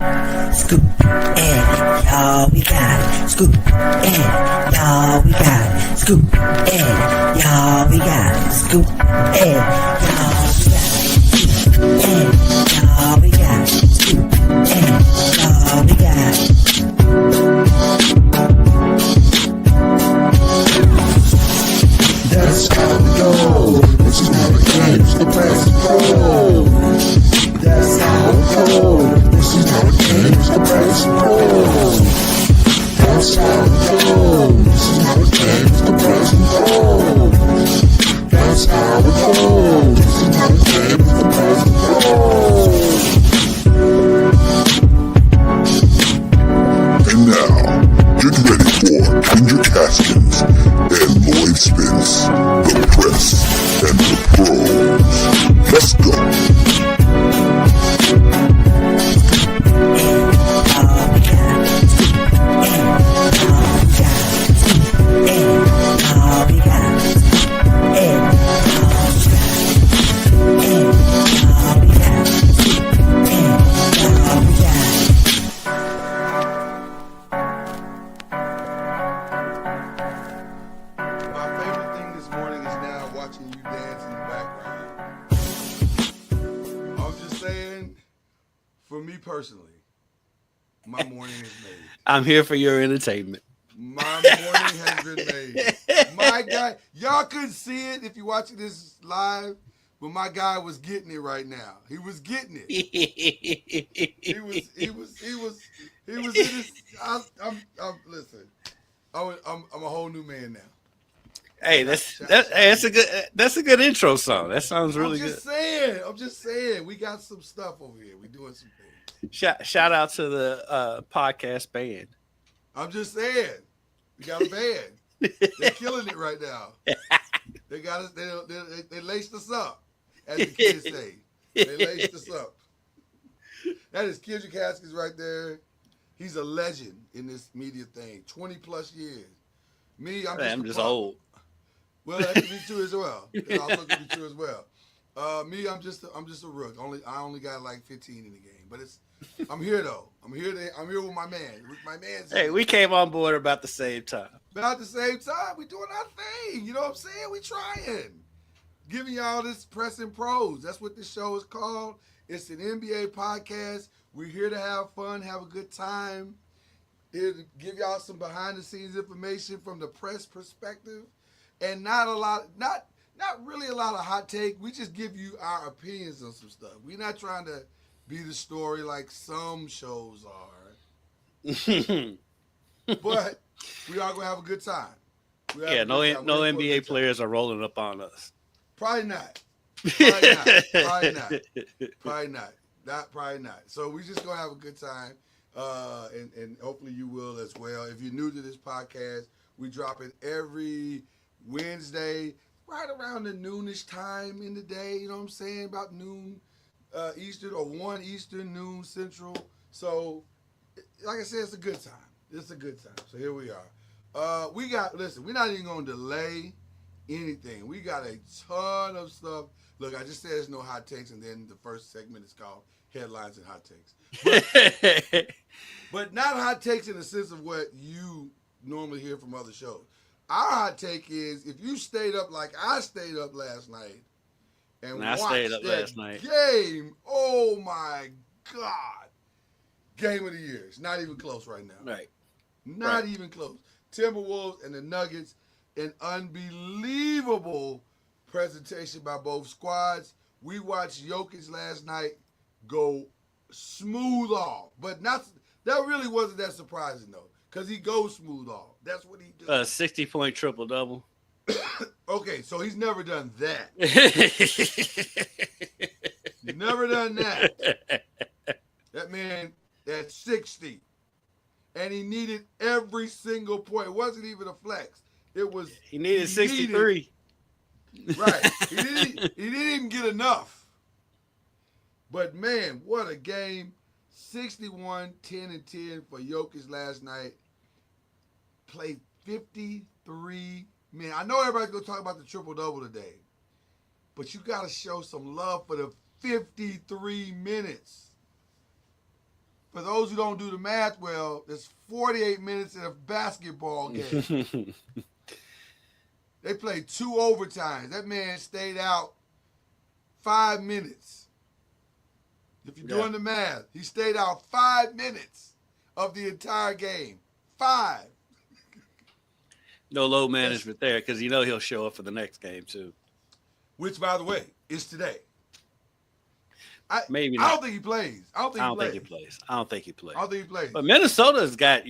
Scoop and y'all we got it. Scoop and y'all we got it. Scoop and y'all we got it. Scoop and y'all we got it. Scoop and y'all we got it. Scoop and y'all we got it. That's how we go. This is how it ends. The past is gold. That's how we go. This is how it ends. The past is gold. That's how we go. This is how it ends. The past is gold. That's how we go. This is how it ends. The past is gold. And now, get ready for Ginger Caskins and Lloyd Spence, the press and the pros. Let's go. Personally, my morning is made. I'm here for your entertainment. My morning has been made. My guy, y'all couldn't see it if you're watching this live, but my guy was getting it right now. He was getting it. He was in his. Listen, I'm a whole new man now. Hey, that's a good intro song. That sounds really good. I'm just saying. We got some stuff over here. We doing some things. Shout out to the podcast band. I'm just saying. We got a band. They're killing it right now. They got us. They laced us up, as the kids say. They laced us up. That is Kendrick Haskins right there. He's a legend in this media thing. 20 plus years. Me, I'm just old. Well, that could be true as well. That also could be true as well. Me, I'm just a rook. I only got like 15 in the game, but I'm here though. I'm here with my man. Hey, we came on board about the same time. About the same time, we doing our thing. You know what I'm saying? We trying, giving y'all this press and pros. That's what this show is called. It's an NBA podcast. We're here to have fun, have a good time. Here to give y'all some behind the scenes information from the press perspective. And not really a lot of hot take. We just give you our opinions on some stuff. We're not trying to be the story like some shows are. But we are gonna have a good time. No NBA players are rolling up on us. Probably not. Probably not. So we just gonna have a good time. And hopefully you will as well. If you're new to this podcast, we drop it every Wednesday, right around the noonish time in the day, you know what I'm saying? About noon Eastern or 1 Eastern, noon Central. So, like I said, it's a good time. It's a good time. So here we are. We're not even going to delay anything. We got a ton of stuff. Look, I just said there's no hot takes, and then the first segment is called Headlines and Hot Takes. But not hot takes in the sense of what you normally hear from other shows. Our hot take is if you stayed up like I stayed up last night and watched that game, oh my God. Game of the year. It's not even close right now. Right. Not even close. Timberwolves and the Nuggets, an unbelievable presentation by both squads. We watched Jokic last night go smooth off. But that really wasn't that surprising, though, because he goes smooth off. That's what he does. 60-point triple-double. Okay, so he's never done that. Never done that. That man at 60. And he needed every single point. It wasn't even a flex. It was he needed 63. Right. He didn't even get enough. But man, what a game. 61, 10, and 10 for Jokic last night. Played 53 minutes. I know everybody's going to talk about the triple-double today, but you got to show some love for the 53 minutes. for those who don't do the math well, there's 48 minutes in a basketball game. They played 2 overtimes. That man stayed out 5 minutes. If you're doing the math, he stayed out 5 minutes of the entire game. 5. No load management there because you know he'll show up for the next game too. Which, by the way, is today. Maybe I not. don't think he plays. I don't think he plays. But Minnesota's got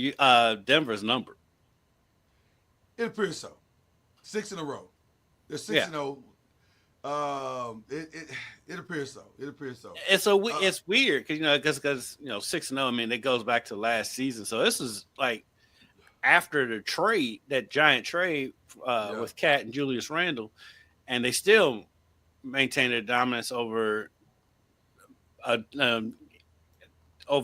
Denver's number. It appears so. 6 in a row. They're 6-0. It appears so. It's weird because 6-0. I mean, it goes back to last season. So this is like after the trade, that giant trade with Cat and Julius Randle, and they still maintain their dominance over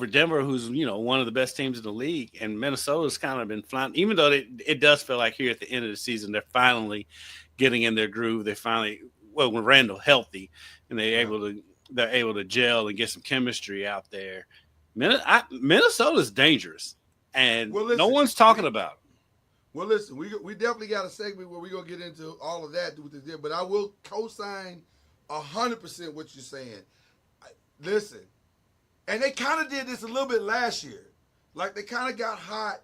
Denver, who's one of the best teams in the league, and Minnesota's kind of been flying. Even though it does feel like here at the end of the season they're finally getting in their groove. They finally, when Randall healthy, and they're able to gel and get some chemistry out there. Minnesota's dangerous, and no one's talking about it. Well, listen, we definitely got a segment where we're gonna get into all of that with this, but I will co-sign 100% what you're saying. Listen, and they kind of did this a little bit last year. Like they kind of got hot.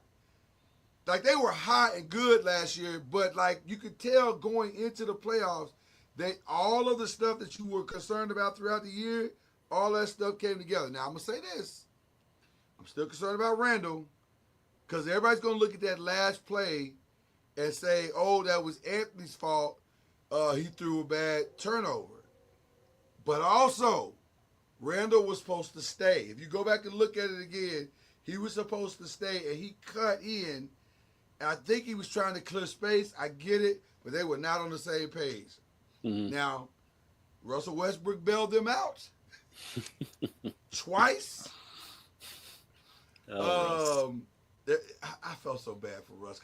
Like they were hot and good last year, but like you could tell going into the playoffs, all of the stuff that you were concerned about throughout the year, all that stuff came together. Now I'm gonna say this: I'm still concerned about Randall because everybody's gonna look at that last play and say, "Oh, that was Anthony's fault. He threw a bad turnover." But also, Randall was supposed to stay. If you go back and look at it again, he was supposed to stay, and he cut in. And I think he was trying to clear space. I get it, but they were not on the same page. Mm-hmm. Now, Russell Westbrook bailed them out twice. I felt so bad for Russ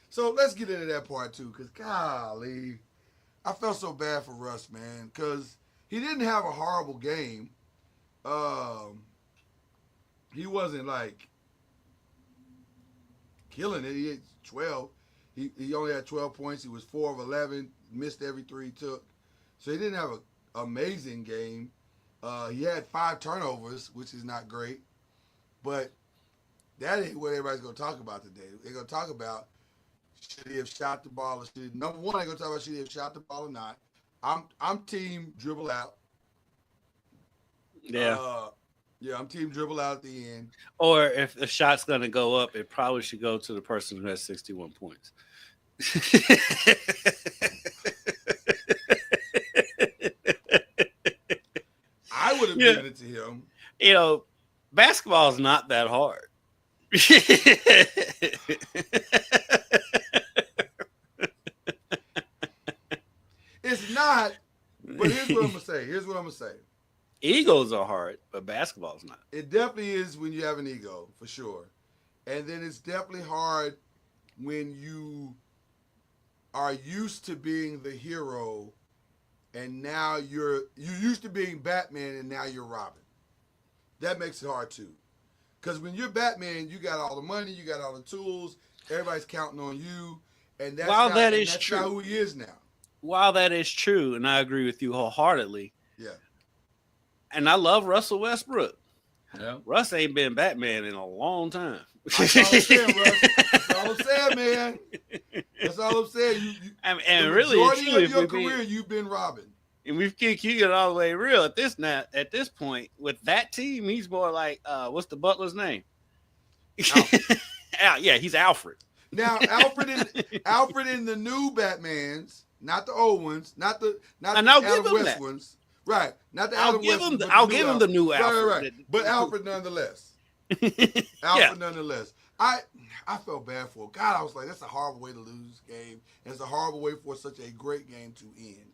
so let's get into that part too, because golly, I felt so bad for Russ, man, because he didn't have a horrible game. He wasn't like killing it. He had 12. He only had 12 points. He was 4 of 11. Missed every 3 he took. So he didn't have an amazing game. He had 5 turnovers, which is not great. But that ain't what everybody's going to talk about today. They're going to talk about should he have shot the ball or should number one, they're going to talk about should he have shot the ball or not. I'm team dribble out. Yeah. I'm team dribble out at the end. Or if the shot's going to go up, it probably should go to the person who has 61 points. I would have given it to him. Basketball is not that hard. It's not, but here's what I'm going to say. Egos are hard, but basketball's not. It definitely is when you have an ego, for sure. And then it's definitely hard when you are used to being the hero and now you're used to being Batman and now you're Robin. That makes it hard too. Because when you're Batman, you got all the money, you got all the tools, everybody's counting on you, and that's not who he is now. While that is true, and I agree with you wholeheartedly. Yeah. And I love Russell Westbrook. Yeah. Russ ain't been Batman in a long time. That's all I'm saying, Russ. That's all I'm saying, man. That's all I'm saying. And really, majority of your career, you've been Robin. And we've kicked you all the way real at this point with that team. He's more like what's the butler's name? Yeah, he's Alfred. Now Alfred in the new Batmans, not the old ones, not the Adam West ones. Right. Not the Adam West ones. I'll give him the new Alfred. Right. But Alfred nonetheless. Nonetheless. I felt bad for him. God, I was like, that's a horrible way to lose a game. And it's a horrible way for such a great game to end.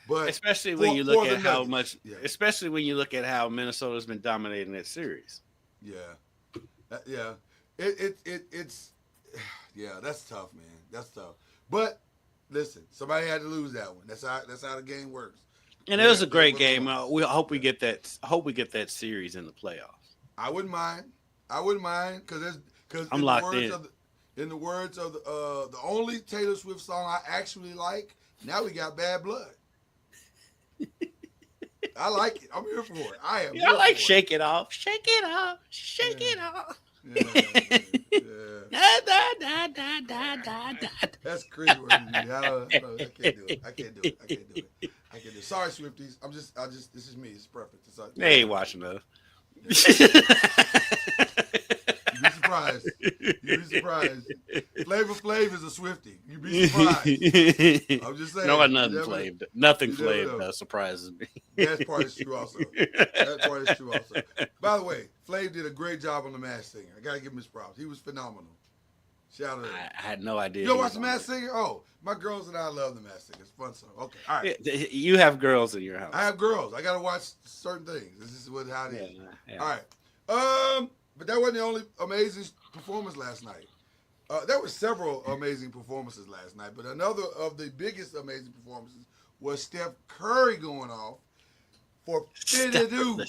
But especially when you look at how much, especially when you look at how Minnesota's been dominating that series. Yeah, yeah, it's that's tough, man. That's tough. But listen, somebody had to lose that one. That's how the game works. And it was a great game. We hope we get that. Hope we get that series in the playoffs. I wouldn't mind. I wouldn't mind because I'm locked in. In the words of the only Taylor Swift song I actually like. Now we got Bad Blood. I like it. I'm here for it. I am Yeah, I here like for Shake It Off. Shake it off. it. Shake it off. Yeah, yeah. Da, da, da, da, da, da. That's crazy word to me. I can't do it. I can't do it. I can't do it. I can't do it. Sorry, Swifties. This is me. It's preference. They ain't watching those. You'd be surprised. You'd be surprised. Flavor Flav is a Swiftie. You'd be surprised. I'm just saying. No, nothing Flav. Nothing you never Flav know. surprises me. That part is true also. That part is true also. By the way, Flav did a great job on The Masked Singer. I gotta give him his props. He was phenomenal. Shout out. I had no idea. You don't watch The Masked Singer? Oh, my girls and I love The Masked Singer. It's a fun song. Okay, all right. You have girls in your house. I have girls. I gotta watch certain things. This is how it is. Yeah. All right. But that wasn't the only amazing performance last night. There were several amazing performances last night, but another of the biggest amazing performances was Steph Curry going off for 52.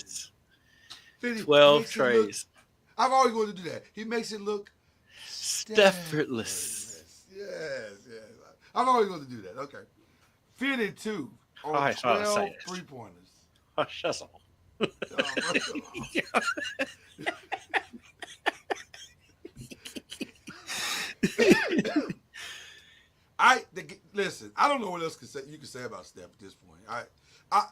12 trays. I've always wanted to do that. He makes it look Effortless. Yes. I've always wanted to do that. Okay. 52 on I saw 12 it. three-pointers. Oh, shut up. Listen. I don't know what else you can say about Steph at this point.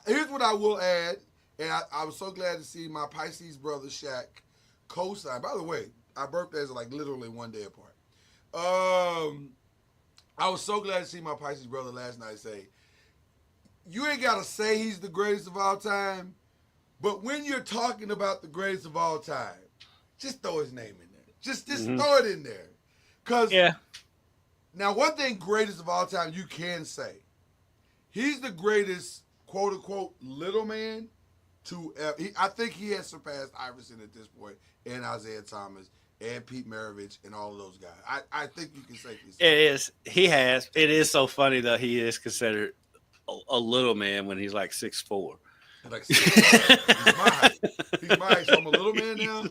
Here's what I will add, and I was so glad to see my Pisces brother Shaq co-sign. By the way, our birthdays are like literally one day apart. I was so glad to see my Pisces brother last night say, "You ain't gotta say he's the greatest of all time, but when you're talking about the greatest of all time, just throw his name in there. Just throw it in there, cause now one thing greatest of all time you can say, he's the greatest quote unquote little man to ever. I think he has surpassed Iverson at this point, and Isaiah Thomas, and Pete Maravich, and all of those guys. I think you can safely say it is. He has. It is so funny that he is considered a little man when he's like 6'4". Like, he's my height. He's my height, so I'm a little man now.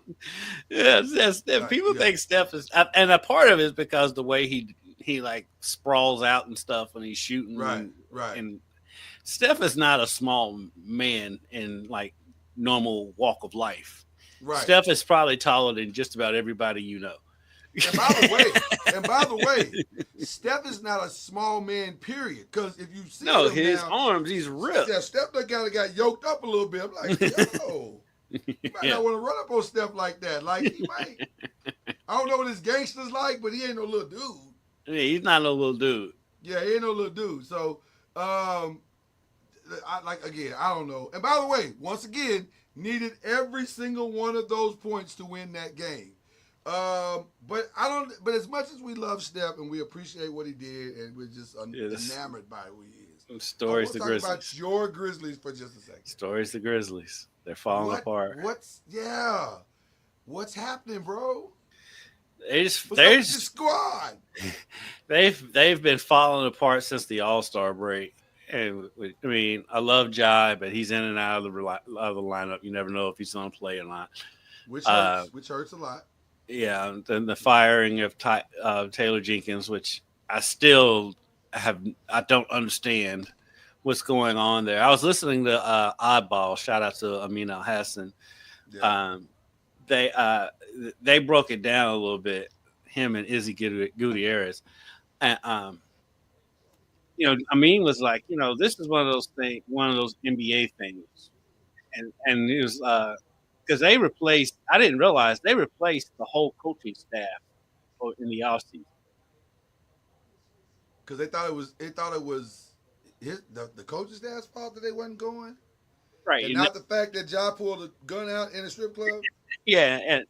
Yes. People think Steph is, and a part of it is because the way he like sprawls out and stuff when he's shooting. Right. And Steph is not a small man in like normal walk of life. Right. Steph is probably taller than just about everybody you know. And by the way, Steph is not a small man, period. Because if you see him his now, arms, he's ripped. Yeah, Steph kind of got yoked up a little bit. I'm like, yo, you might not want to run up on Steph like that. Like, he might. I don't know what his gangster's like, but he ain't no little dude. Yeah, he's not no little dude. Yeah, he ain't no little dude. So, I don't know. And by the way, once again, needed every single one of those points to win that game. But as much as we love Steph and we appreciate what he did, and we're just enamored by who he is. Stories the Grizzlies. Talk about your Grizzlies for just a second. Stories the Grizzlies. They're falling apart. What's happening, bro? They're the squad. They've been falling apart since the All-Star break. And I mean, I love Jai, but he's in and out of the lineup. You never know if he's going to play or not. Which hurts a lot. Yeah, then the firing of Taylor Jenkins, which I still don't understand what's going on there. I was listening to Oddball. Shout out to Amin Al Hassan. Yeah. They broke it down a little bit. Him and Izzy Gutierrez, and Amin was like, this is one of those NBA things, and it was because they replaced. I didn't realize they replaced the whole coaching staff in the offseason. Because they thought it was the coaching staff's fault that they wasn't going, right? And not the fact that Ja pulled a gun out in a strip club. Yeah,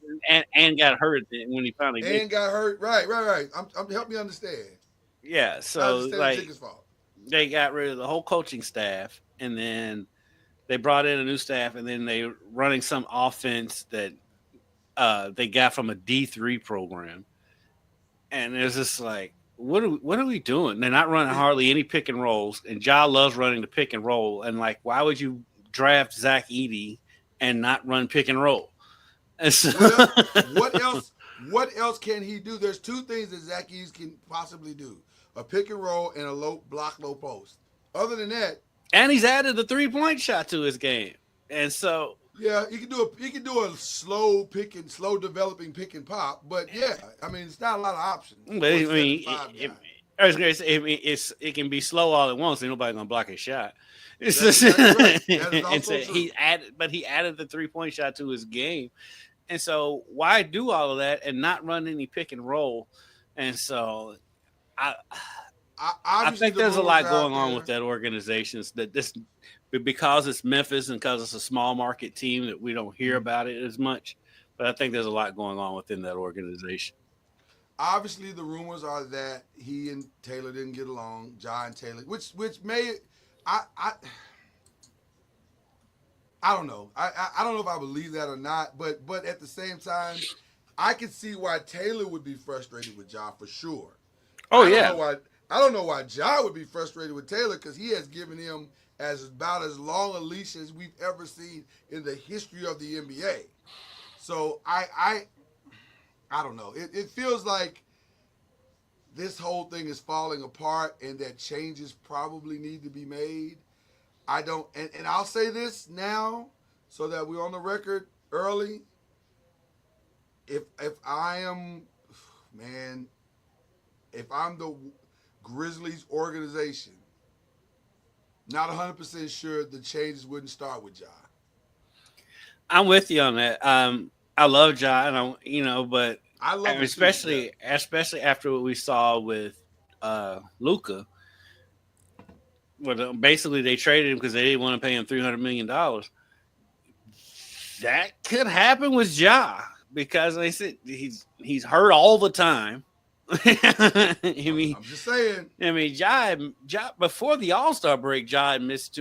and got hurt when he finally got hurt. Right. I'm help me understand. Yeah, so like fault. They got rid of the whole coaching staff, and then they brought in a new staff, and then they running some offense that they got from a D3 program, and it's just like, what are we doing? They're not running hardly any pick and rolls, and Ja loves running the pick and roll, and like, why would you draft Zach Edey and not run pick and roll? And so, What else? What else can he do? There's two things that Zach Eves can possibly do: a pick and roll and a low block, low post. Other than that, and he's added the 3-point shot to his game, and so yeah, he can do a slow developing pick and pop. But yeah, I mean, it's not a lot of options. but I mean, Guy. I was going to say, I mean, it can be slow all at once. Ain't nobody gonna block his shot. It's That's just, exactly right. That is and also so true. he added the 3-point shot to his game, and so why do all of that and not run any pick and roll? And so I Obviously, think the there's a rumors lot are going out on there. with that organization. That this because it's Memphis and because it's a small market team that we don't hear about it as much. But I think there's a lot going on within that organization. Obviously, the rumors are that he and Taylor didn't get along. Ja and Taylor, which may I I don't know. I don't know if I believe that or not. But at the same time, I can see why Taylor would be frustrated with Ja for sure. Oh I don't yeah, know why. I don't know why Ja would be frustrated with Taylor because he has given him about as long a leash as we've ever seen in the history of the NBA. So I don't know. It feels like this whole thing is falling apart and that changes probably need to be made. I don't, and I'll say this now so that we're on the record early. If I am, man, if I'm the Grizzlies organization, not 100% sure the changes wouldn't start with Ja. I'm with you on that. I love Ja, and but I love him especially too. especially after what we saw with Luca, where basically they traded him because they didn't want to pay him $300 million. That could happen with Ja because they said he's hurt all the time. I mean, I'm just saying. Ja before the All-Star break, Ja had missed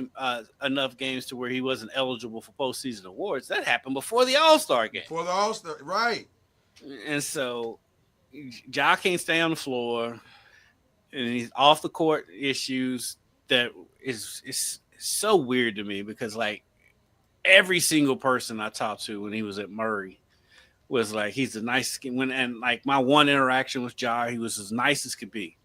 enough games to where he wasn't eligible for postseason awards. That happened before the All-Star game, For the All Star, right? and so Ja can't stay on the floor, and he's off the court issues. That is so weird to me because like every single person I talked to when he was at Murray was like he's the nicest and like my one interaction with Ja, he was as nice as could be.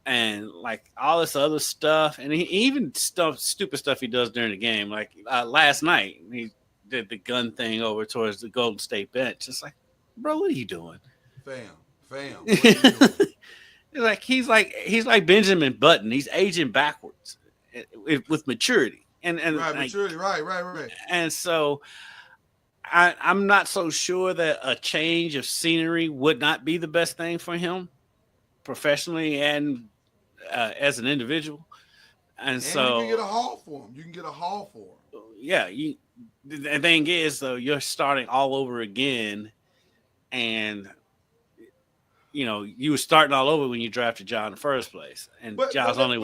And like all this other stuff, and he even stupid stuff he does during the game. Like last night, he did the gun thing over towards the Golden State bench. It's like, bro, what are you doing? Fam, what are you doing? he's like Benjamin Button. He's aging backwards with maturity, and Right, like, maturity, right. and so I'm not so sure that a change of scenery would not be the best thing for him professionally and as an individual. And so you can get a haul for him. yeah, the thing is though, you're starting all over again, and you were starting all over when you drafted Ja in the first place, and Ja's only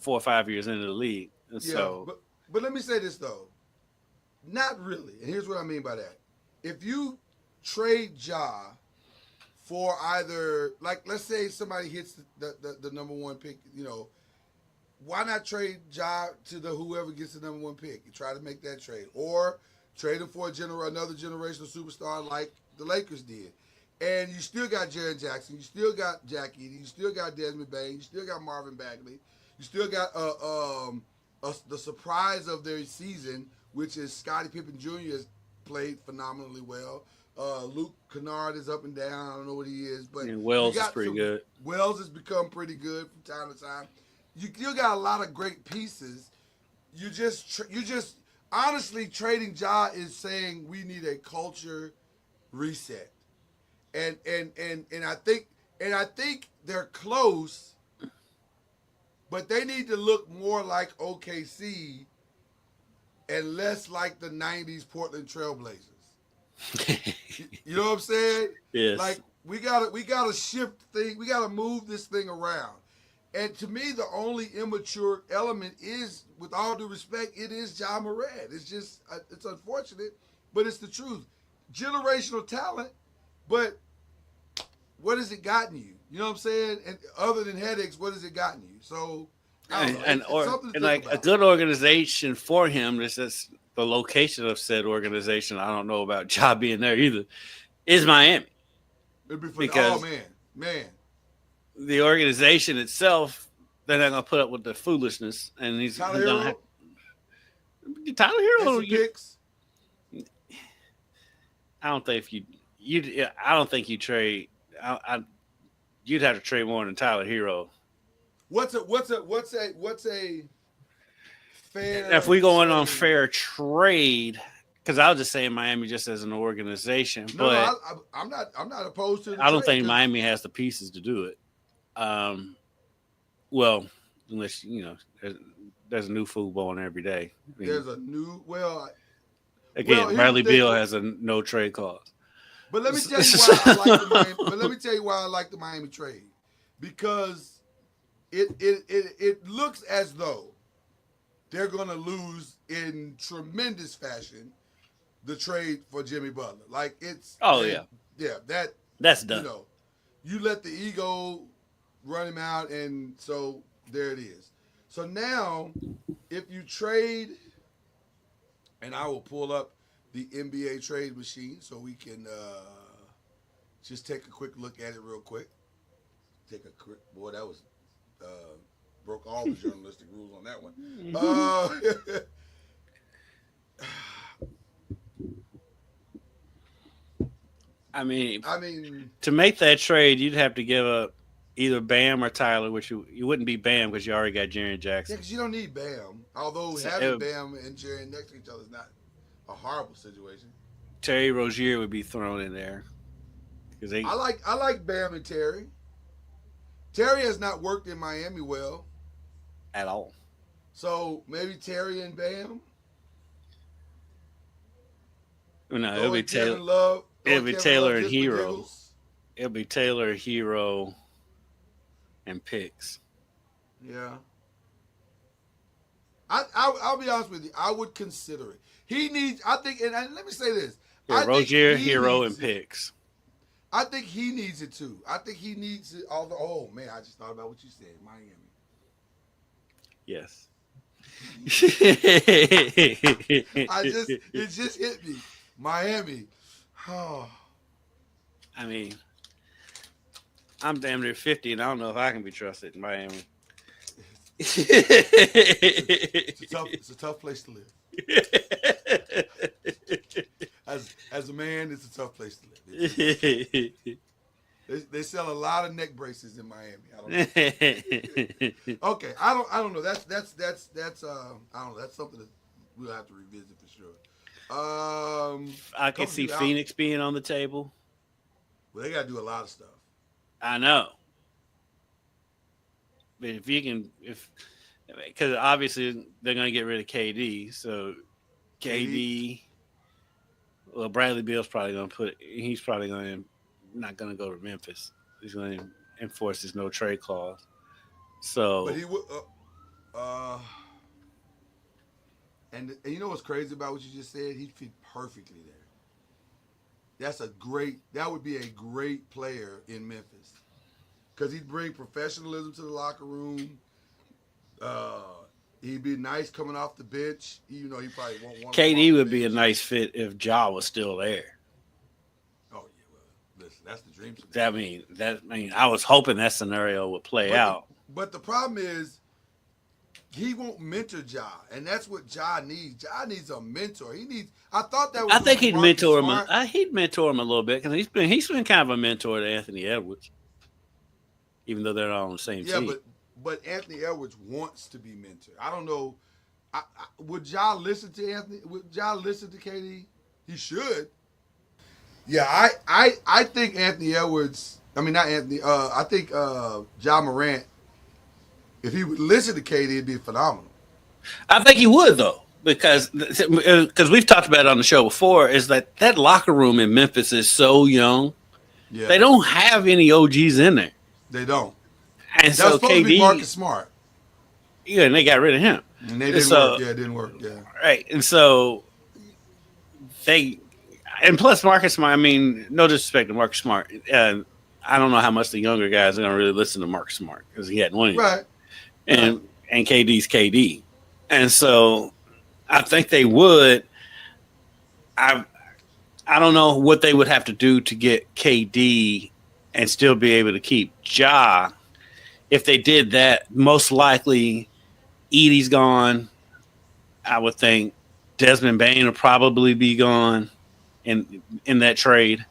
4 or 5 years into the league, and yeah, so. But let me say this though, not really. And here's what I mean by that: if you trade Ja for either, like, let's say somebody hits the number one pick, why not trade Ja to the whoever gets the number one pick? You try to make that trade, or trade him for another generational superstar like the Lakers did. And you still got Jaren Jackson, you still got Jack Edey, you still got Desmond Bain, you still got Marvin Bagley, you still got the surprise of their season, which is Scottie Pippen Jr. has played phenomenally well. Luke Kennard is up and down. I don't know what he is, but Wells is pretty good. Wells has become pretty good from time to time. You still got a lot of great pieces. You just honestly trading Ja is saying we need a culture reset, and I think they're close, but they need to look more like OKC and less like the '90s Portland Trailblazers. You know what I'm saying? Yes. Like we gotta shift thing. We gotta move this thing around. And to me, the only immature element is, with all due respect, it is Ja Morant. It's just, it's unfortunate, but it's the truth. Generational talent, but what has it gotten you? You know what I'm saying? And other than headaches, what has it gotten you? So, I don't know. It's something to think like about. a good organization for him is just the location of said organization, I don't know about Ja being there either, is Miami It'd be for oh because man. the organization itself, they're not gonna put up with the foolishness, and Tyler he's gonna have Hero Tyler and Hero. some picks. I don't think if you I don't think you trade. You'd have to trade more than Tyler Hero. What's a If fair we going on trade? fair trade, because I was just saying Miami just as an organization, No, but I'm not opposed to the I don't trade. think Miami has the pieces to do it. Well, unless there's a new food born every day. I mean, There's a new again, here's the Bradley thing. Beal has a no trade clause. But let me tell you why I like the Miami. But let me tell you why I like the Miami trade, because it looks as though they're going to lose in tremendous fashion the trade for Jimmy Butler. Like That's done. You let the ego run him out, and so there it is. So now, if you trade, and I will pull up the NBA trade machine so we can just take a quick look at it real quick. Boy, that was broke all the journalistic rules on that one. I mean, I mean, to make that trade, you'd have to give up either Bam or Tyler, which you wouldn't be Bam because you already got Jaren yeah, Jackson. because you don't need Bam. Although having Bam and Jaren next to each other is not a horrible situation. Terry Rozier would be thrown in there because I like Bam and Terry. Terry has not worked in Miami well at all. So maybe Terry and Bam. No, it'll be Taylor. Love. It'll be Taylor and Hero. Giggles. It'll be Taylor, Hero, and Picks. Yeah. I'll be honest with you. I would consider it. He needs. I think, and let me say this. Yeah, Rozier, Hero, and Picks. I think he needs it too. I think he needs it. Oh man, I just thought about what you said, Miami. Yes. It just hit me, Miami. Oh. I mean, I'm damn near 50, and I don't know if I can be trusted in Miami. It's a tough place to live. As a man, it's a tough place to live. They sell a lot of neck braces in Miami. I don't know. Okay, I don't know. That's I don't know. That's something that we'll have to revisit for sure. I can see Phoenix being on the table. Well, they got to do a lot of stuff. I know. But if you can, because obviously they're going to get rid of KD, so KD. Well, Bradley Beal's probably going to he's probably not going to go to Memphis. He's going to enforce his no trade clause. So, but he would. And you know what's crazy about what you just said? He'd fit perfectly there. That would be a great player in Memphis. Because he'd bring professionalism to the locker room. He'd be nice coming off the bench. He probably won't want. KD would be a nice fit if Ja was still there. Oh yeah, well, listen, that's the dream scenario. I was hoping that scenario would play out. But the problem is, he won't mentor Ja, and that's what Ja needs. Ja needs a mentor. I thought that was. I think he'd mentor him. He'd mentor him a little bit because he's been kind of a mentor to Anthony Edwards, even though they're not on the same team. Yeah, but Anthony Edwards wants to be mentored. I don't know. Would Ja listen to Anthony? Would Ja listen to KD? He should. Yeah, I think Anthony Edwards. I mean, not Anthony. I think Ja Morant. If he would listen to KD, it'd be phenomenal. I think he would though, because we've talked about it on the show before. Is that locker room in Memphis is so young. Yeah. They don't have any OGs in there. They don't. And so supposed KD, to be Marcus Smart. Yeah, and they got rid of him. And they didn't work. Yeah, it didn't work. Yeah. Right. And so and plus Marcus Smart, I mean, no disrespect to Marcus Smart. I don't know how much the younger guys are going to really listen to Marcus Smart because he hadn't won anything. Right. And KD's KD. And so I think they would. I I don't know what they would have to do to get KD and still be able to keep Ja. If they did that, most likely Edie's gone. I would think Desmond Bain will probably be gone in that trade.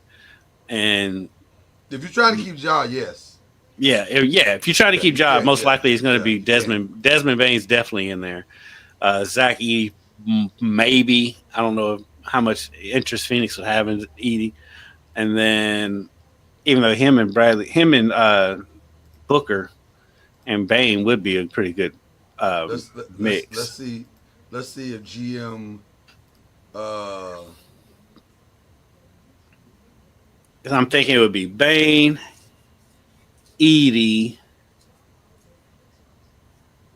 And If you're trying to keep Ja, yes. yeah, if you try to Okay, keep you Ja, can't. most Yeah, likely it's going to yeah, be you can't. Desmond Bain's definitely in there. Zach Edie, maybe. I don't know how much interest Phoenix would have in Edie. And then even though him and Booker and Bain would be a pretty good Let's let, let's mix. see. Let's see if GM. Uh, 'Cause I'm thinking it would be Bain, Edie,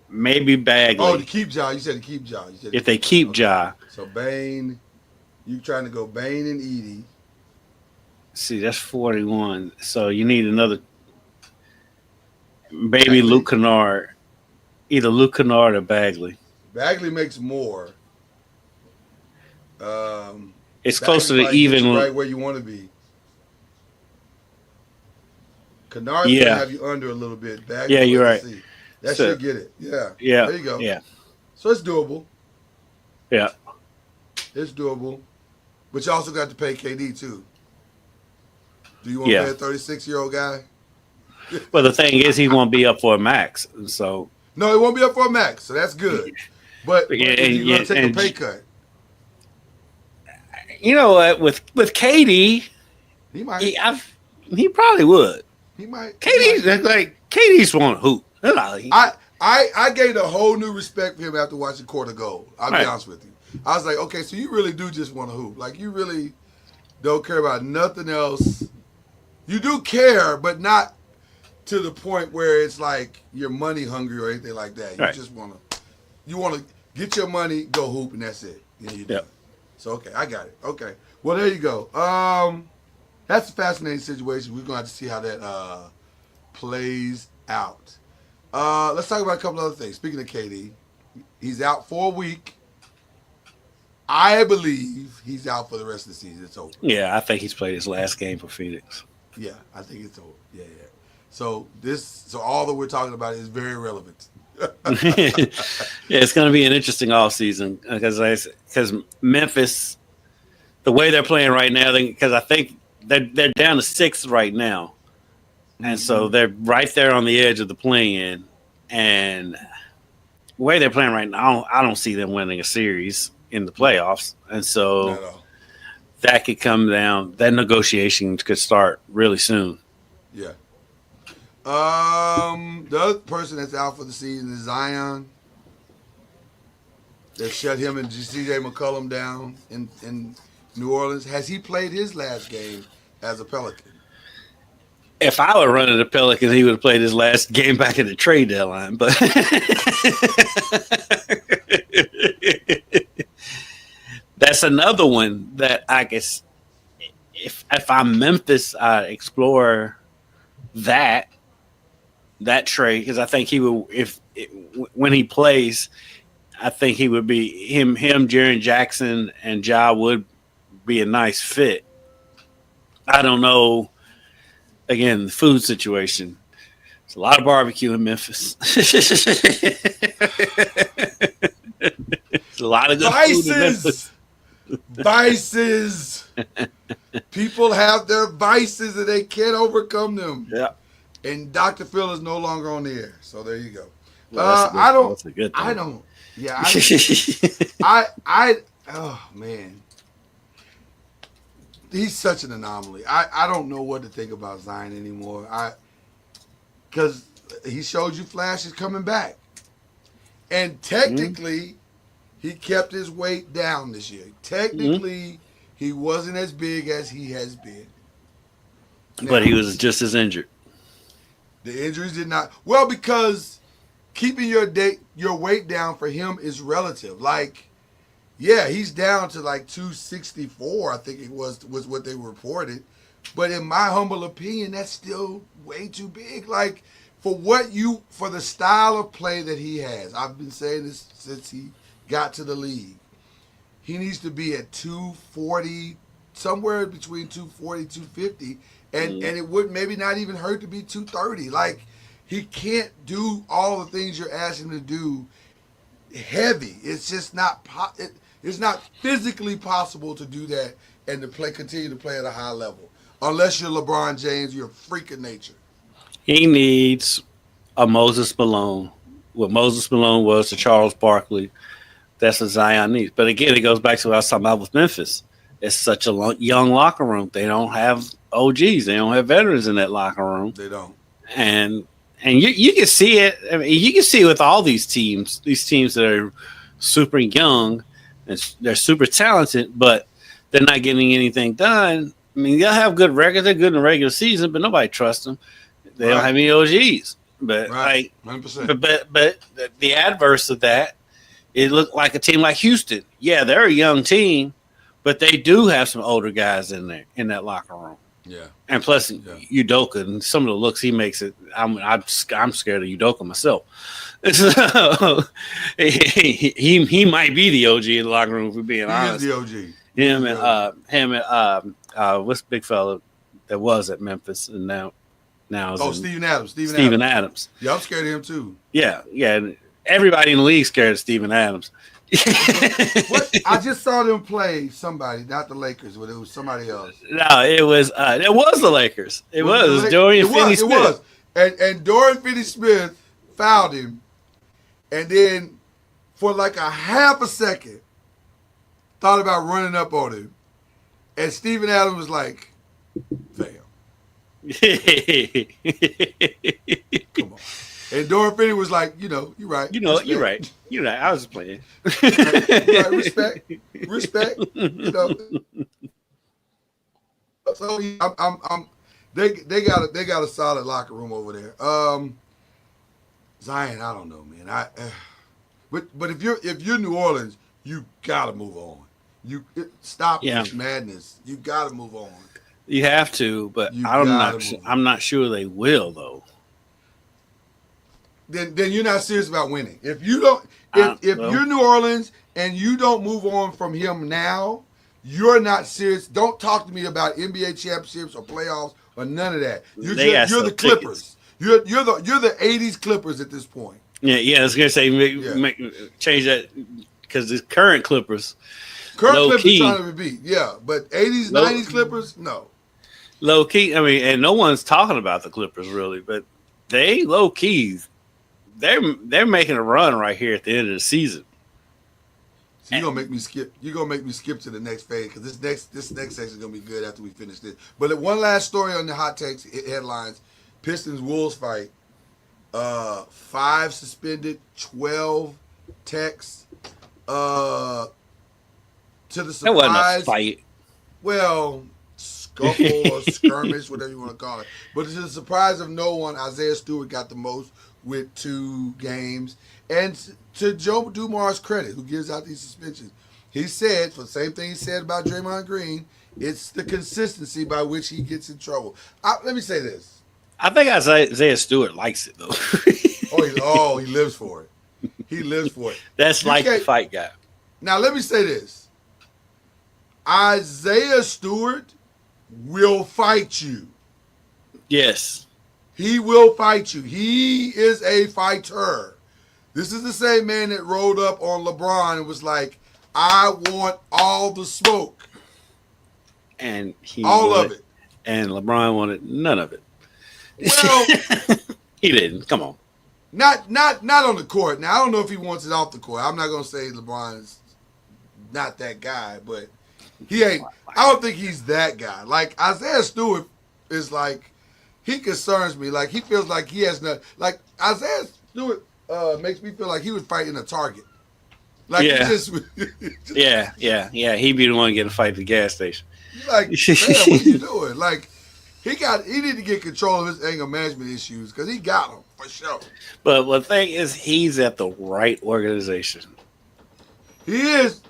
maybe oh, to Bagley. keep Ja. You said to keep Ja. You said to If they keep Ja. keep Okay. Ja, So Bain, you trying to go Bain and Edie. see that's 41. So you need another maybe Bagley. Luke Kennard, either Luke Kennard or Bagley. Bagley makes more. Um, It's Bagley closer to probably get you even. right where you want to be. Kennard's gonna Yeah, have you under a little bit. yeah, Bagley, you're let's right. see. That So should get it. Yeah. yeah, There you go. yeah, So it's doable. yeah. It's doable. But you also got to pay KD too. Do you want to Yeah. pay a 36-year-old guy? Well, the thing is, he won't be up for a max. So, No, it won't be up for a max, so that's good. But yeah, is he going to take a and pay cut? you know what? With Katie, He might. he probably would. He might. Katie's like Katie's want to hoop. I gained a whole new respect for him after watching Court of Gold. I'll be Right. honest with you. I was like, okay, so you really do just want to hoop. Like, you really don't care about nothing else. You do care, but not to the point where it's like you're money hungry or anything like that. You Right. just want to get your money, go hoop, and that's it. And you're done. Yep. So, okay, I got it. Okay. Well, there you go. That's a fascinating situation. We're going to have to see how that plays out. Let's talk about a couple other things. Speaking of KD, he's out for a week. I believe he's out for the rest of the season. It's over. Yeah, I think he's played his last game for Phoenix. Yeah, I think it's over. Yeah. So all that we're talking about is very relevant. Yeah, it's going to be an interesting off season because Memphis, the way they're playing right now, because I think they're down to 6th right now, and so they're right there on the edge of the play-in. And the way they're playing right now, I don't see them winning a series in the playoffs, and so Not at all. that could come down. That negotiation could start really soon. Yeah. The other person that's out for the season is Zion. They shut him and CJ McCollum down in New Orleans. Has he played his last game as a Pelican? If I were running the Pelicans, he would have played his last game back at the trade deadline. But that's another one that I guess if I'm Memphis, I'd explore that trade because I think he would when he plays, I think he would be him, Jaren Jackson, and Ja would be a nice fit. I don't know. Again, the food situation. There's a lot of barbecue in Memphis. There's a lot of good food in Memphis. Vices. People have their vices and they can't overcome them. Yeah. And Dr. Phil is no longer on the air. So there you go. Well, that's a good thing. I don't. Yeah. Oh man. He's such an anomaly. I don't know what to think about Zion anymore. Because he showed you flashes coming back. And technically, he kept his weight down this year. Technically, he wasn't as big as he has been. Now, But he was just as injured. the injuries did not. Well, because keeping your weight down for him is relative. Like, yeah, he's down to like 264, I think it was what they reported. But in my humble opinion, that's still way too big. Like, for the style of play that he has, I've been saying this since he got to the league. he needs to be at 240, somewhere between 240, 250, and it would maybe not even hurt to be 230. Like, he can't do all the things you're asking him to do heavy. It's just not it's not physically possible to do that and to continue to play at a high level. Unless you're LeBron James, you're a freak of nature. He needs a Moses Malone. What Moses Malone was to Charles Barkley, that's what Zion needs. But again, it goes back to what I was talking about with Memphis. It's such a young locker room. They don't have OGs. They don't have veterans in that locker room. They don't. And you can see it. I mean, you can see it with all these teams that are super young and they're super talented, but they're not getting anything done. I mean, they'll have good records. They're good in the regular season, but nobody trusts them. They don't have any OGs. But right. like, 100%. but the adverse of that, it looked like a team like Houston. Yeah, they're a young team, but they do have some older guys in there in that locker room. Yeah. And plus, Udoka and some of the looks he makes, I'm scared of Udoka myself. So, he might be the OG in the locker room, if we're being honest. He is the OG. Him and what's the big fella that was at Memphis and now is Steven Adams. Steven Adams. Yeah, I'm scared of him too. Yeah. Everybody in the league scared of Steven Adams. What? I just saw them play somebody, not the Lakers, but it was somebody else. No, it was the Lakers. It was Dorian Finney-Smith. It was. And Dorian Finney-Smith fouled him, and then for like a half a second, thought about running up on him, and Steven Adams was like, "Fam, come on." And Dorian Finney was like, "You're right. You're right. I was just playing. Right. Respect. So they got a solid locker room over there. Zion, I don't know, man. But if you're New Orleans, you gotta move on. Stop this madness. You gotta move on. You have to, but I'm not sure they will though. Then you're not serious about winning. If you don't, if you're New Orleans and you don't move on from him now, you're not serious. Don't talk to me about NBA championships or playoffs or none of that. You're the Clippers. You're the '80s Clippers at this point. Yeah. I was gonna say change that because the current Clippers trying to be beat. Yeah, but '80s, '90s Clippers, no. Low key. I mean, and no one's talking about the Clippers really, but they low key. They're making a run right here at the end of the season. So you're gonna make me skip. You're gonna make me skip to the next phase because this next section is gonna be good after we finish this. But one last story on the hot takes headlines: Pistons Wolves fight. 5 suspended, 12 techs. To the surprise, that wasn't a fight. Well, scuffle or skirmish, whatever you want to call it. But to the surprise of no one, Isaiah Stewart got the most with 2 games. And to Joe Dumars' credit, who gives out these suspensions, he said, for the same thing he said about Draymond Green, it's the consistency by which he gets in trouble. Let me say this. I think Isaiah Stewart likes it, though. He lives for it. He lives for it. That's like the fight guy. Now, let me say this. Isaiah Stewart will fight you. Yes. He will fight you. He is a fighter. This is the same man that rolled up on LeBron and was like, I want all the smoke. And all of it. And LeBron wanted none of it. Well, he didn't. Come on. Not on the court. Now, I don't know if he wants it off the court. I'm not going to say LeBron is not that guy, but he ain't. I don't think he's that guy. Like, Isaiah Stewart is like, he concerns me. Like, he feels like he has nothing. Like, Isaiah Stewart makes me feel like he was fighting a target. Like, he just yeah. He'd be the one getting a fight at the gas station. Like, man, what are you doing? Like, he need to get control of his anger management issues because he got them for sure. But the thing is, he's at the right organization. He is.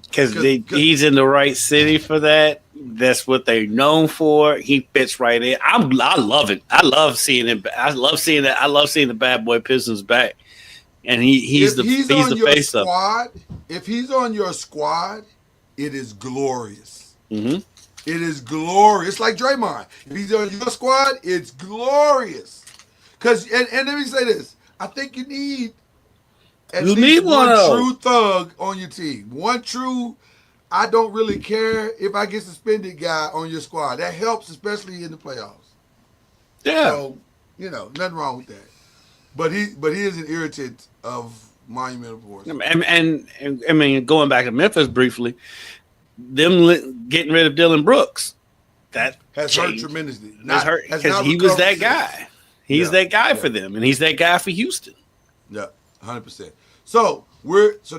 Because he's in the right city for that. That's what they're known for. He fits right in. I love it. I love seeing him. I love seeing that. I love seeing the bad boy Pistons back. And he's the face of it. If he's on your squad, it is glorious. Mm-hmm. It is glorious. It's like Draymond. If he's on your squad, it's glorious. And let me say this. I think you need at You least need one one of true thug on your team. One true, I don't really care if I get suspended guy on your squad. That helps, especially in the playoffs. Yeah. So, nothing wrong with that. But he is an irritant of monumental proportions. And I mean, going back to Memphis briefly, them getting rid of Dylan Brooks, that Has changed. hurt tremendously. Has hurt has because not he was recovered that since. guy. He's that guy for them, and he's that guy for Houston. Yeah, 100%. So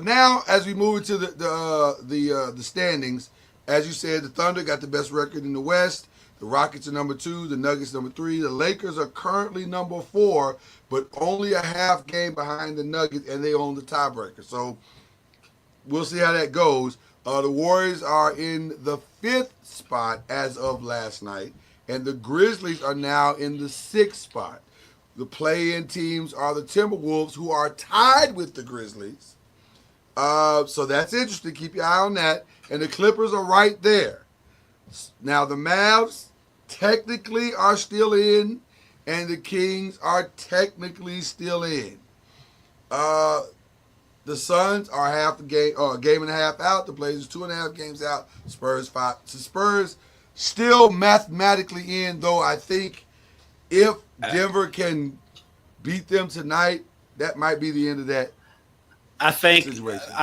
now as we move into the standings, as you said, the Thunder got the best record in the West. The Rockets are number 2. The Nuggets number 3. The Lakers are currently number 4, but only a half game behind the Nuggets, and they own the tiebreaker. So we'll see how that goes. The Warriors are in the 5th spot as of last night, and the Grizzlies are now in the 6th spot. The play-in teams are the Timberwolves, who are tied with the Grizzlies. So that's interesting. Keep your eye on that. And the Clippers are right there. Now, the Mavs technically are still in, and the Kings are technically still in. The Suns are half a game and a half out. The Blazers 2.5 games out. Spurs 5. So Spurs still mathematically in, though I think if Denver can beat them tonight, that might be the end of that. I think situation.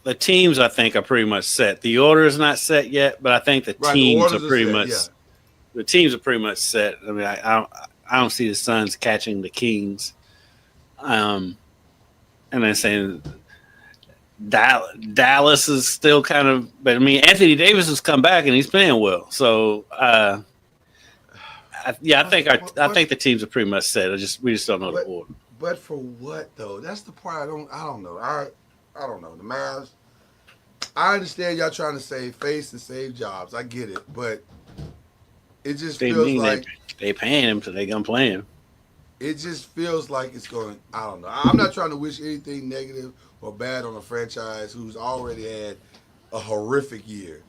the teams are pretty much set. The order is not set yet, but I think the teams are pretty much. Yeah. The teams are pretty much set. I mean, I don't see the Suns catching the Kings. And then saying Dallas is still kind of, but I mean, Anthony Davis has come back and he's playing well. So, I think the teams are pretty much set. We just don't know the order. But for what though? That's the part I don't know. I don't know. The Mavs. I understand y'all trying to save face and save jobs. I get it, but it just feels like they paying him, so they gonna play him. It just feels like it's going. I don't know. I'm not trying to wish anything negative or bad on a franchise who's already had a horrific year.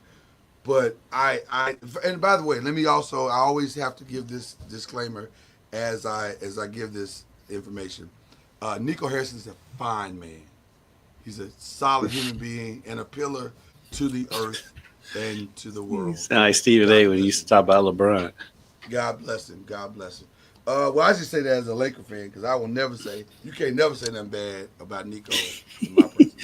But and by the way, I always have to give this disclaimer as I give this information. Nico Harrison's a fine man. He's a solid human being and a pillar to the earth and to the world. You sound like Stephen A. when he used to talk about LeBron. God bless him. God bless him. Well, I just say that as a Laker fan because I will never say, you can't never say nothing bad about Nico in my presence.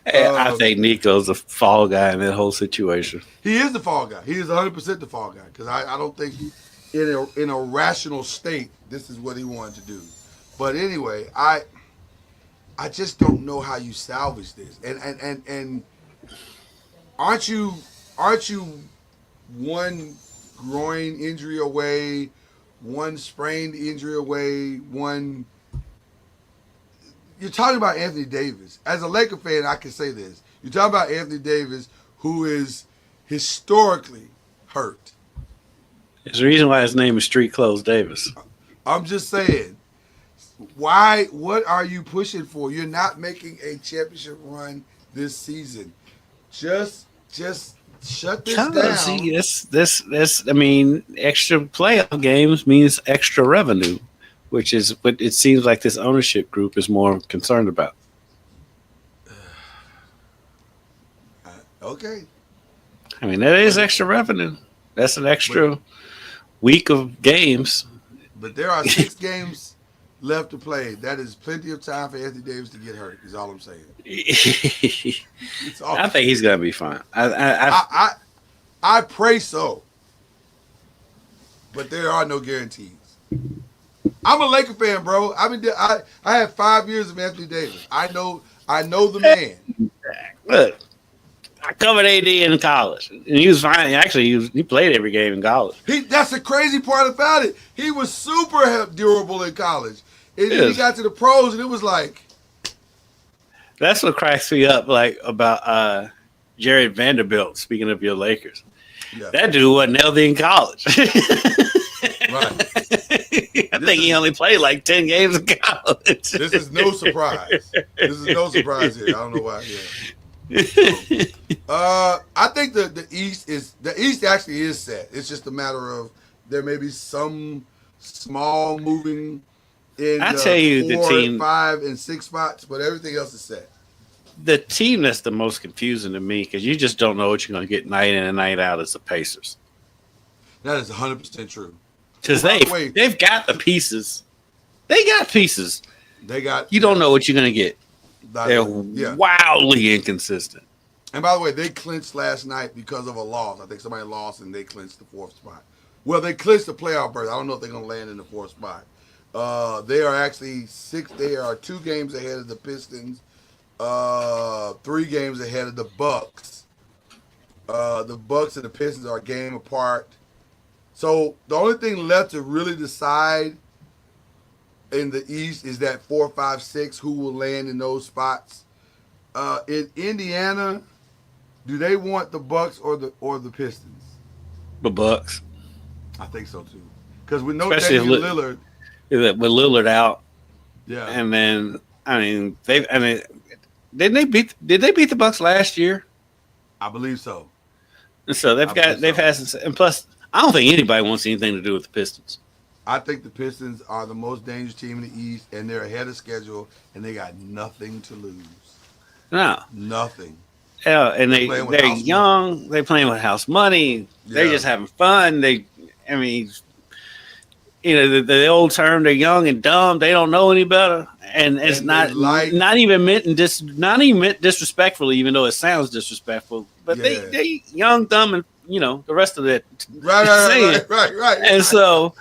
I think Nico's the fall guy in that whole situation. He is the fall guy. He is 100% the fall guy because I don't think in a rational state this is what he wanted to do. But anyway, I just don't know how you salvage this. And aren't you one groin injury away, one sprained injury away, one... You're talking about Anthony Davis. As a Laker fan, I can say this. You're talking about Anthony Davis, who is historically hurt. There's a reason why his name is Street Clothes Davis. I'm just saying, what are you pushing for? You're not making a championship run this season. Just shut this down. See, this. I mean, extra playoff games means extra revenue, which is what it seems like this ownership group is more concerned about. Okay. I mean, that is extra revenue. That's an extra week of games. But there are 6 games left to play. That is plenty of time for Anthony Davis to get hurt, is all I'm saying. I think he's going to be fine. I pray so. But there are no guarantees. I'm a Laker fan, bro. I had 5 years of Anthony Davis. I know the man. Look, I covered AD in college, and he was fine. Actually, he played every game in college. That's the crazy part about it. He was super durable in college. And then he got to the pros, and it was like... That's what cracks me up, like, about Jared Vanderbilt, speaking of your Lakers. Yeah. That dude wasn't healthy in college. Right. I think he only played like 10 games in college. This is no surprise. This is no surprise here. I don't know why. Yeah. I think the East actually is set. It's just a matter of there may be some small moving in I tell the you, 4, 5, and 6 spots, but everything else is set. the team that's the most confusing to me because you just don't know what you're going to get night in and night out is the Pacers. That is 100% true. Because By the way, they've got the pieces. They got pieces. they got. You don't know what you're going to get. They're Yeah. wildly inconsistent. And by the way, they clinched last night because of a loss. I think somebody lost and they clinched the 4th spot. Well, they clinched the playoff berth. I don't know if they're going to land in the 4th spot. They are actually 6. They are 2 games ahead of the Pistons. 3 games ahead of the Bucks. The Bucks and the Pistons are a game apart. So the only thing left to really decide in the East is that 4, 5, 6 who will land in those spots. In Indiana, do they want the Bucks or the Pistons? The Bucks, I think so too. Because we know especially Damian Lillard. with Lillard out, Yeah, and then didn't they beat the Bucks last year? I believe so. And so they've had some, and plus I don't think anybody wants anything to do with the Pistons. I think the Pistons are the most dangerous team in the East, and they're ahead of schedule, and they got nothing to lose. No, Nothing. yeah, and they're young. Money. They're playing with house money. They're just having fun. The old term, they're young and dumb. They don't know any better, and it's not even meant disrespectfully, even though it sounds disrespectful. But they young, dumb, and the rest of that. Right. And so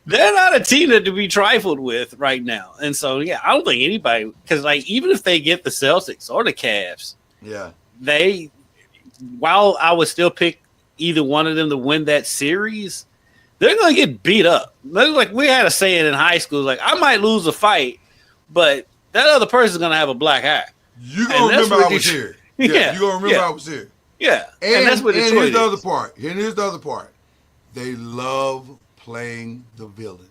they're not a team that to be trifled with right now. And so I don't think anybody, because even if they get the Celtics or the Cavs, while I would still pick either one of them to win that series, they're going to get beat up. Like we had a saying in high school, like I might lose a fight, but that other person's going to have a black eye. You're going to remember I was here. Yeah, you're going to remember I was here. Yeah, and that's what Detroit here's the other part. Here's the other part. They love playing the villain.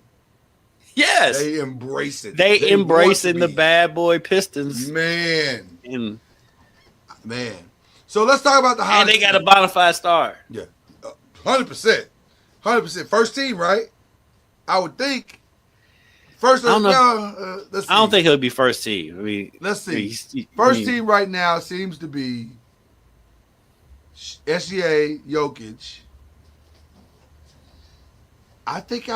Yes, they embrace it. They embracing the bad boy Pistons, man. Man. So let's talk about the high. And they got a bona fide star. Yeah, 100%. First team, right? I would think. First, let's see. I don't think he'll be first team. I mean, let's see. First team right now seems to be SGA, Jokic. I think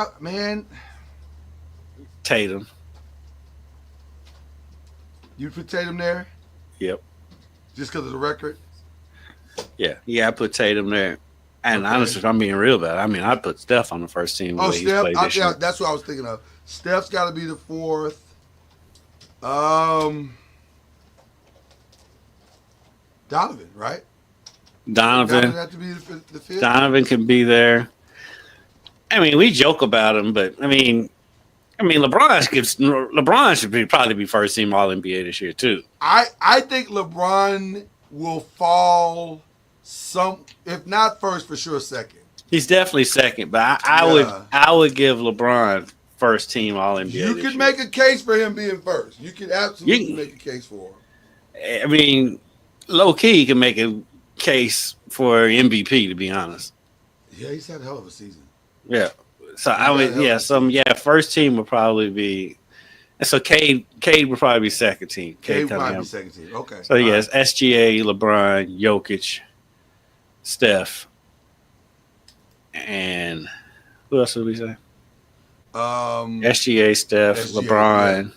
Tatum. You put Tatum there? Yep. Just because of the record? Yeah, I put Tatum there. And honestly, if I'm being real about it, I mean, I'd put Steph on the first team. Oh, Steph? That's what I was thinking of. Steph's got to be the 4th. Donovan, right? Donovan have to be the 5th. Donovan can be there. I mean, we joke about him, but I mean, LeBron should probably be first team All NBA this year too. I think LeBron will fall if not first, for sure second. He's definitely second, but I would give LeBron first team All NBA. You could make a case for him being first. You could absolutely make a case for him. I mean, low key, you can make a case for MVP. To be honest. Yeah, he's had a hell of a season. Yeah. So first team would probably be. So Cade would probably be second team. Cade would probably be second team. Okay. So yes, SGA, LeBron, Jokic, Steph, and who else did we say? SGA, Steph, LeBron,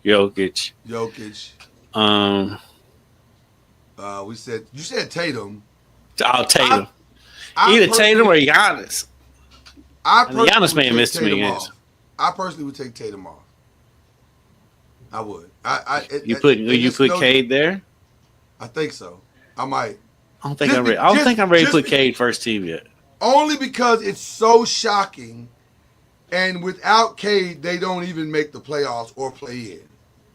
Jokic. You said Tatum. Tatum. Either Tatum or Giannis. Giannis may have missed me. I personally would take Tatum off. I would. You put Cade there? I think so. I might. I don't think I'm ready to put Cade first team yet. Only because it's so shocking, and without Cade, they don't even make the playoffs or play in.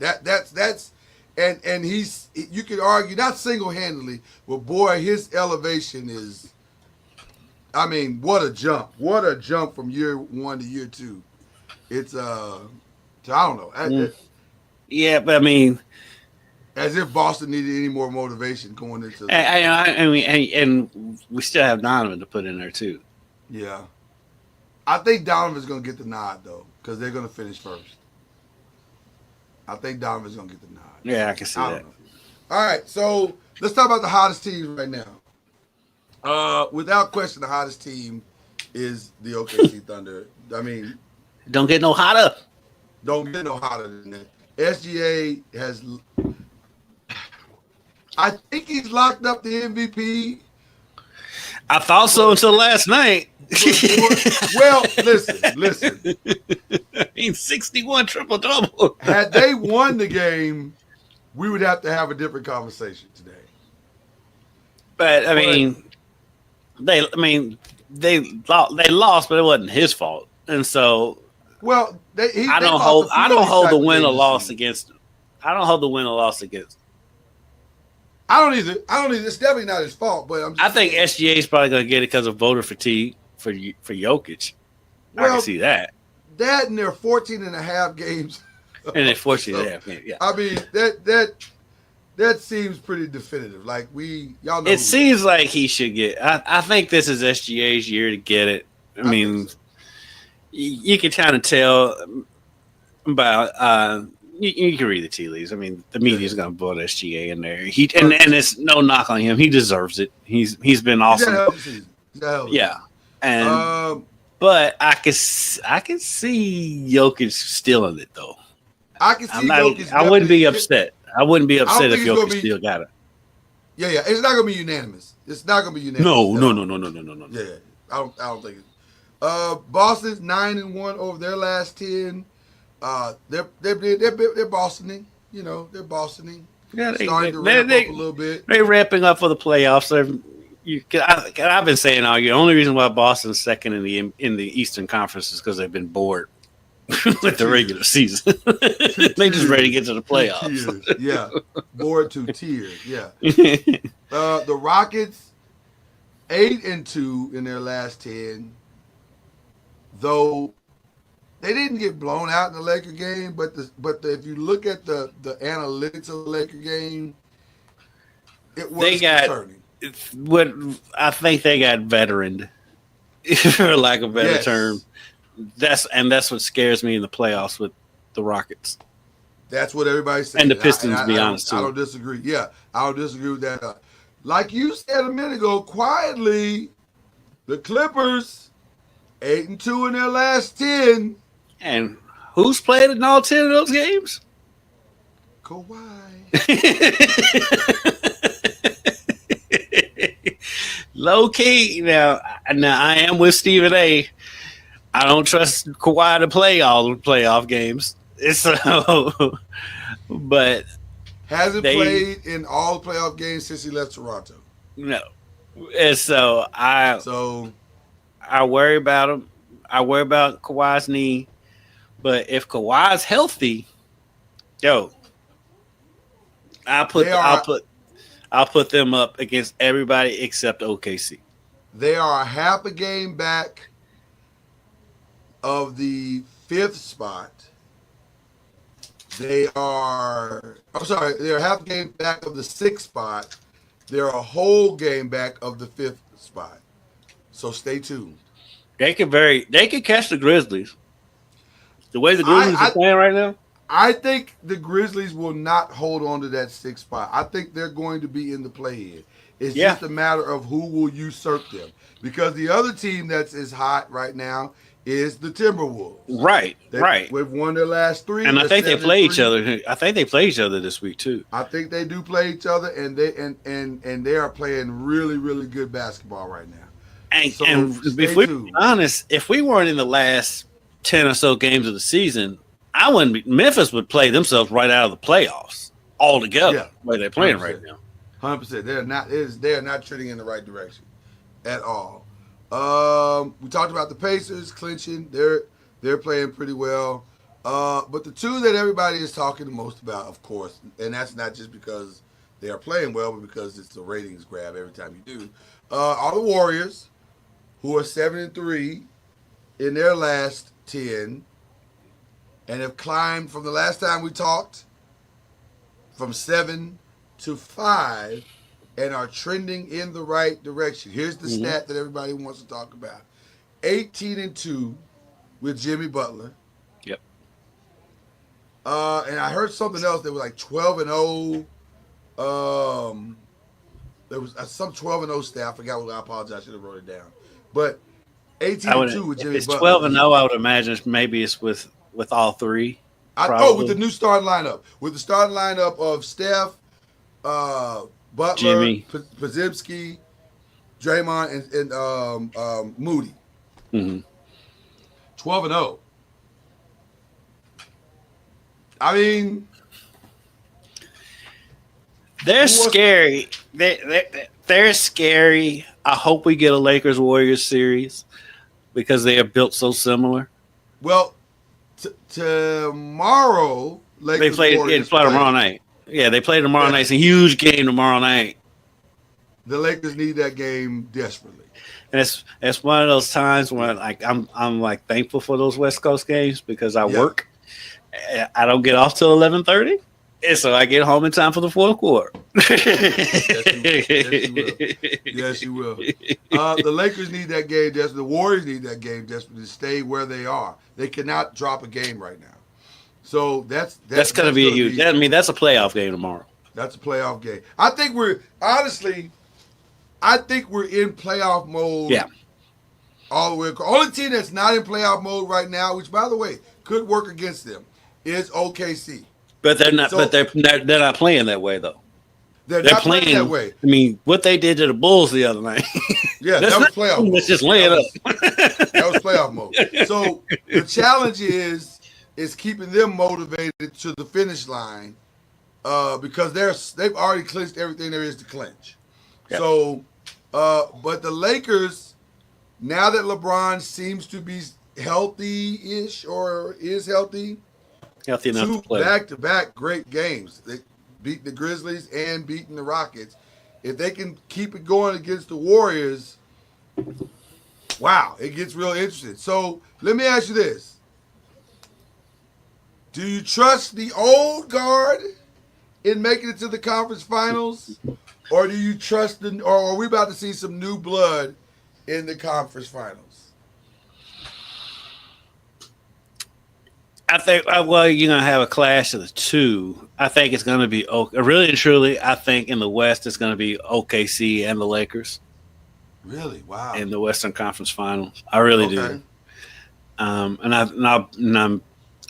That's and he's, you could argue, not single-handedly, but boy, his elevation is, I mean, what a jump. What a jump from year 1 to year 2. It's I don't know. Yeah, but I mean, As if Boston needed any more motivation going into. I mean, and we still have Donovan to put in there too. Yeah, I think Donovan's going to get the nod though, because they're going to finish first. I think Donovan's going to get the nod. Yeah, I can see I that. don't know. All right, so let's talk about the hottest teams right now. Without question, the hottest team is the OKC Thunder. I mean, Don't get no hotter. don't get no hotter than that. SGA has. I think he's locked up the MVP. I thought so until last night. Well, listen. He's 61 triple double. Had they won the game, we would have to have a different conversation today. But I mean, they lost, but it wasn't his fault, and so Well, I don't hold the win or loss against. I don't hold the win or loss against. I don't either. It's definitely not his fault, but I think SGA is probably going to get it because of voter fatigue for Jokic. I can see that. That and their 14 and a half games. And then 14 and a half games, yeah. I mean, that seems pretty definitive. Like y'all know. It seems like he should get. I think this is SGA's year to get it. I mean, so. you can kind of tell about. You can read the tea leaves. I mean, the media's going to put SGA in there. And it's no knock on him. He deserves it. He's been awesome. Yeah, and but I can see Jokic stealing it though. I can see Jokic. I wouldn't be upset. I wouldn't be upset if Jokic still got it. Yeah. It's not going to be unanimous. No. Yeah. I don't think it. Boston's 9-1 over their last 10. They're Bostoning. You know, they're Bostoning. Yeah, starting to ramp up a little bit. They're ramping up for the playoffs. I've been saying all year. The only reason why Boston's second in the Eastern Conference is because they've been bored with the regular season. They just ready to get to the playoffs. Yeah, bored to tears. Yeah. The Rockets 8-2 in their last 10, though. They didn't get blown out in the Laker game, but if you look at the analytics of the Laker game, it was concerning. What I think they got veteraned, for lack of a better term. That's what scares me in the playoffs with the Rockets. That's what everybody's saying. And the Pistons, to be honest, too. I don't disagree. Yeah, I don't disagree with that. Like you said a minute ago, quietly, the Clippers 8-2 in their last 10. And who's played in all 10 of those games? Kawhi. Low key. Now I am with Stephen A. I don't trust Kawhi to play all the playoff games. So, but hasn't played in all playoff games since he left Toronto. No, and so I worry about him. I worry about Kawhi's knee. But if Kawhi's healthy, I'll put them up against everybody except OKC. They are half a game back of the 5th spot. They're half a game back of the 6th spot. They're a whole game back of the 5th spot. So stay tuned. They could catch the Grizzlies. The way the Grizzlies are playing right now? I think the Grizzlies will not hold on to that 6th spot. I think they're going to be in the play-in. It's just a matter of who will usurp them. Because the other team that's as hot right now is the Timberwolves. Right. We've won their last 3. And I think they play each other. I think they play each other this week too. I think they do play each other, and they are playing really, really good basketball right now. And if we're honest, if we weren't in the last 10 or so games of the season, Memphis would play themselves right out of the playoffs altogether. Yeah, the way they're playing 100%. right now. 100%. They are not trending in the right direction at all. We talked about the Pacers clinching. They're playing pretty well. But the two that everybody is talking the most about, of course, and that's not just because they are playing well, but because it's a ratings grab every time you do, are the Warriors, who are 7-3 in their last 10 and have climbed from the last time we talked from 7 to 5 and are trending in the right direction. Here's the stat that everybody wants to talk about. 18-2 with Jimmy Butler. Yep. And I heard something else that was like 12-0. There was some 12-0 stat. I forgot what. I apologize. I should have wrote it down. But 18-2 with Jimmy it's Butler. 12-0. I would imagine maybe it's with all three. With the new starting lineup. With the starting lineup of Steph, Butler, Jimmy, Podziemski, Draymond, and Moody. 12-0. I mean, they're scary. They're scary. I hope we get a Lakers Warriors series because they are built so similar. Well, tomorrow, Lakers they Warriors play tomorrow night. Yeah, they play tomorrow night. It's a huge game tomorrow night. The Lakers need that game desperately. And it's one of those times when I'm like thankful for those West Coast games because I work. I don't get off till 11:30, and so I get home in time for the fourth quarter. Yes, you will. The Lakers need that game desperately. The Warriors need that game desperately to stay where they are. They cannot drop a game right now. So that's going to be a huge. I mean, that's a playoff game tomorrow. That's a playoff game. I think we're in playoff mode. Yeah. All the way across. Only team that's not in playoff mode right now, which by the way could work against them, is OKC. But they're not. But they're not playing that way though. They're not playing that way. I mean, what they did to the Bulls the other night. Yeah, that was playoff mode. Let's just lay it up. That was playoff mode. So the challenge is keeping them motivated to the finish line, because they've already clinched everything there is to clinch. Yep. So, but the Lakers, now that LeBron seems to be healthy-ish or is healthy enough to play, back-to-back great games. They beat the Grizzlies and beating the Rockets. If they can keep it going against the Warriors, wow, it gets real interesting. So let me ask you this. Do you trust the old guard in making it to the conference finals? Or do you trust or are we about to see some new blood in the conference finals? I think, you're going to have a clash of the two. I think it's going to be, really and truly, I think in the West it's going to be OKC and the Lakers. Really? Wow. In the Western Conference Finals. I really do. And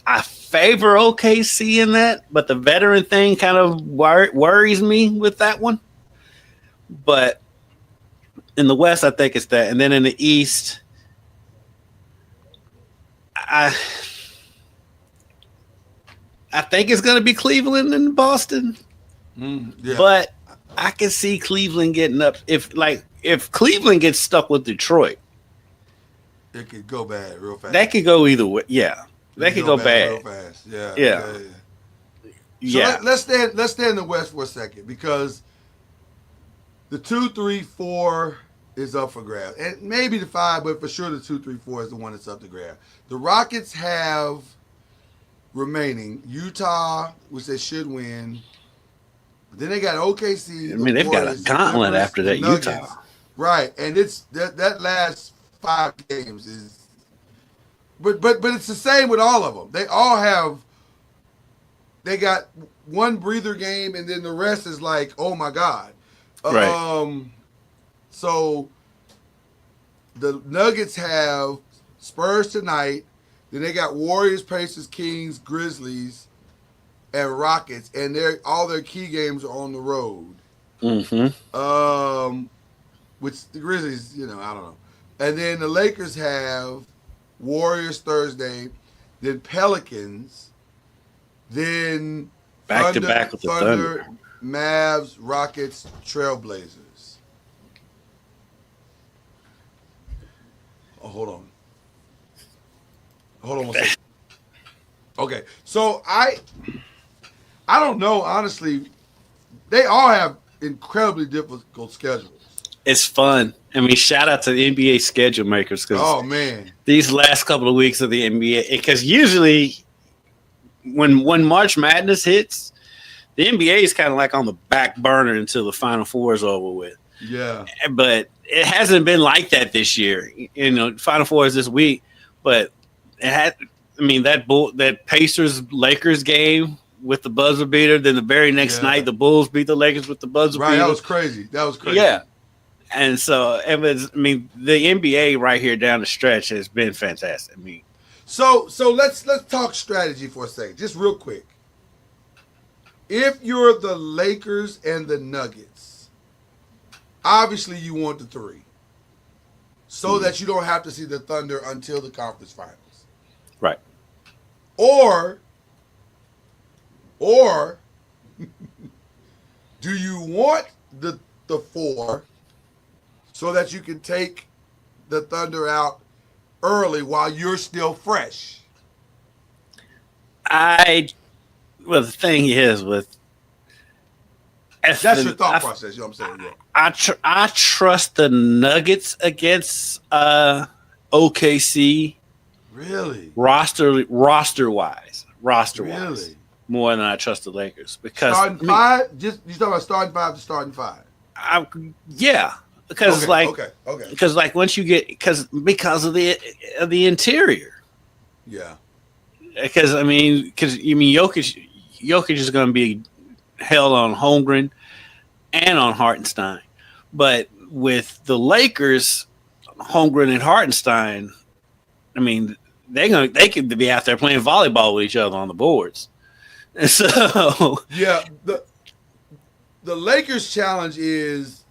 I favor OKC in that, but the veteran thing kind of worries me with that one. But in the West, I think it's that. And then in the East, I think it's going to be Cleveland and Boston. Yeah. But I can see Cleveland getting up. If Cleveland gets stuck with Detroit, it could go bad real fast. That could go either way. Yeah. That could go bad. Real fast. Yeah. Yeah. So let's stay in the West for a second, because the 2, 3, 4 is up for grabs. And maybe the 5, but for sure the 2, 3, 4 is the one that's up to grab. The Rockets have remaining Utah, which they should win. Then they got OKC. I mean, they've got a gauntlet after that, Utah. Right. And it's that last 5 games is but it's the same with all of them. They got one breather game, and then the rest is like, oh my God. Right. So the Nuggets have Spurs tonight. Then they got Warriors, Pacers, Kings, Grizzlies, and Rockets, and all their key games are on the road. Mm-hmm. Which the Grizzlies, I don't know. And then the Lakers have Warriors Thursday, then Pelicans, then back to back with the Thunder, Mavs, Rockets, Trailblazers. Oh, hold on one second. Okay, so I don't know, honestly. They all have incredibly difficult schedules. It's fun. I mean, shout out to the NBA schedule makers, because these last couple of weeks of the NBA, because usually when March Madness hits, The NBA is kind of like on the back burner until the Final Four is over with. Yeah. But it hasn't been like that this year. You know, Final Four is this week, but it had. I mean, that Pacers Lakers game with the buzzer beater. Then the very next night, the Bulls beat the Lakers with the buzzer beater. That was crazy. Yeah, and so it was. I mean, the NBA right here down the stretch has been fantastic. I mean, so let's talk strategy for a second, just real quick. If you're the Lakers and the Nuggets, obviously you want the 3, so that you don't have to see the Thunder until the conference finals. right. Or do you want the 4 so that you can take the Thunder out early while you're still fresh? Well, the thing is with that's your thought process. You know what I'm saying? Yeah. I trust the Nuggets against OKC. Really? Roster wise, Really? more than I trust the Lakers because starting 5. Just you talking about starting 5 to starting 5. Yeah, because because like once you get because of the interior. Yeah. Because Jokic is going to be held on Holmgren and on Hartenstein, but with the Lakers, Holmgren and Hartenstein, I mean, they could be out there playing volleyball with each other on the boards. And so yeah, the Lakers' challenge is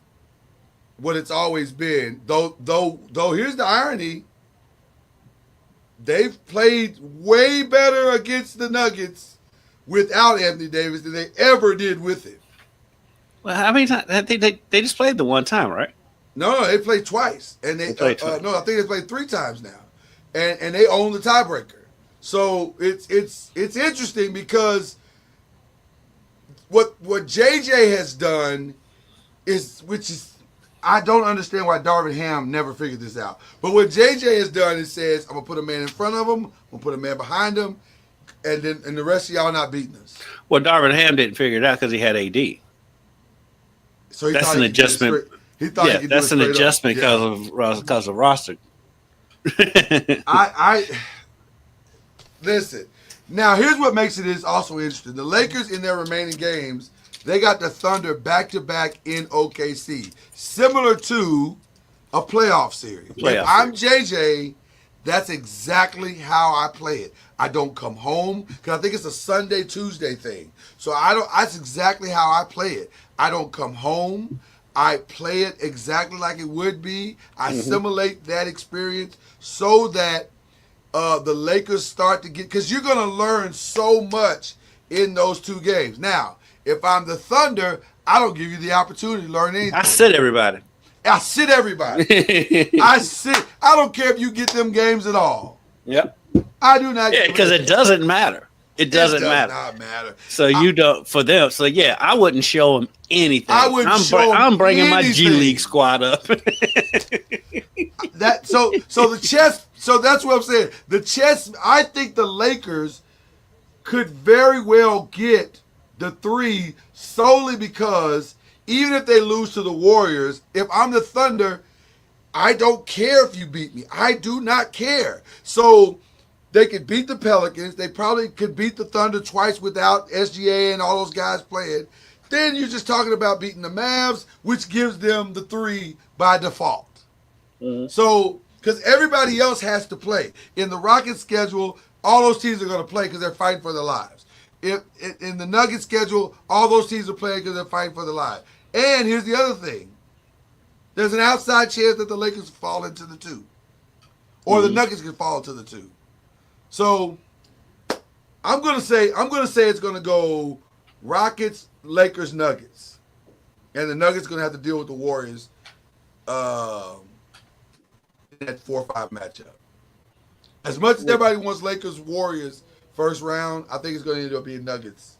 what it's always been. Though here's the irony. They've played way better against the Nuggets without Anthony Davis than they ever did with him. Well, how many times? They just played the one time, right? No, they played twice, and they played twice. no, I think they played 3 times now, and they own the tiebreaker. So it's interesting because what JJ has done which is. I don't understand why Darvin Ham never figured this out. But what JJ has done is says, I'm going to put a man in front of him, I'm going to put a man behind him, and the rest of y'all not beating us. Well, Darvin Ham didn't figure it out because he had AD. So that's an adjustment. That's an adjustment because of roster. I listen. Now, here's what makes it is also interesting. The Lakers in their remaining games, they got the Thunder back-to-back in OKC, similar to a playoff series. If I'm JJ, that's exactly how I play it. I don't come home because I think it's a Sunday, Tuesday thing. So that's exactly how I play it. I don't come home. I play it exactly like it would be. I simulate that experience so that the Lakers start to get, because you're going to learn so much in those 2 games. Now, if I'm the Thunder, I don't give you the opportunity to learn anything. I sit everybody. I don't care if you get them games at all. Yep. I do not. Yeah, because it doesn't matter. It does not matter. So you don't for them. So yeah, I wouldn't show them anything. I'm bringing my G League squad up. So the chess. So that's what I'm saying. The chess. I think the Lakers could very well get the 3 solely because even if they lose to the Warriors, if I'm the Thunder, I don't care if you beat me. I do not care. So they could beat the Pelicans. They probably could beat the Thunder twice without SGA and all those guys playing. Then you're just talking about beating the Mavs, which gives them the 3 by default. So, because everybody else has to play. In the Rockets schedule, all those teams are going to play because they're fighting for their lives. If in the Nuggets schedule, all those teams are playing because they're fighting for their lives. And here's the other thing. There's an outside chance that the Lakers fall into the 2. Or the Nuggets can fall into the 2. So I'm gonna say it's gonna go Rockets, Lakers, Nuggets. And the Nuggets gonna have to deal with the Warriors in that 4-5 matchup. As much as everybody wants Lakers, Warriors first round, I think it's gonna end up being Nuggets,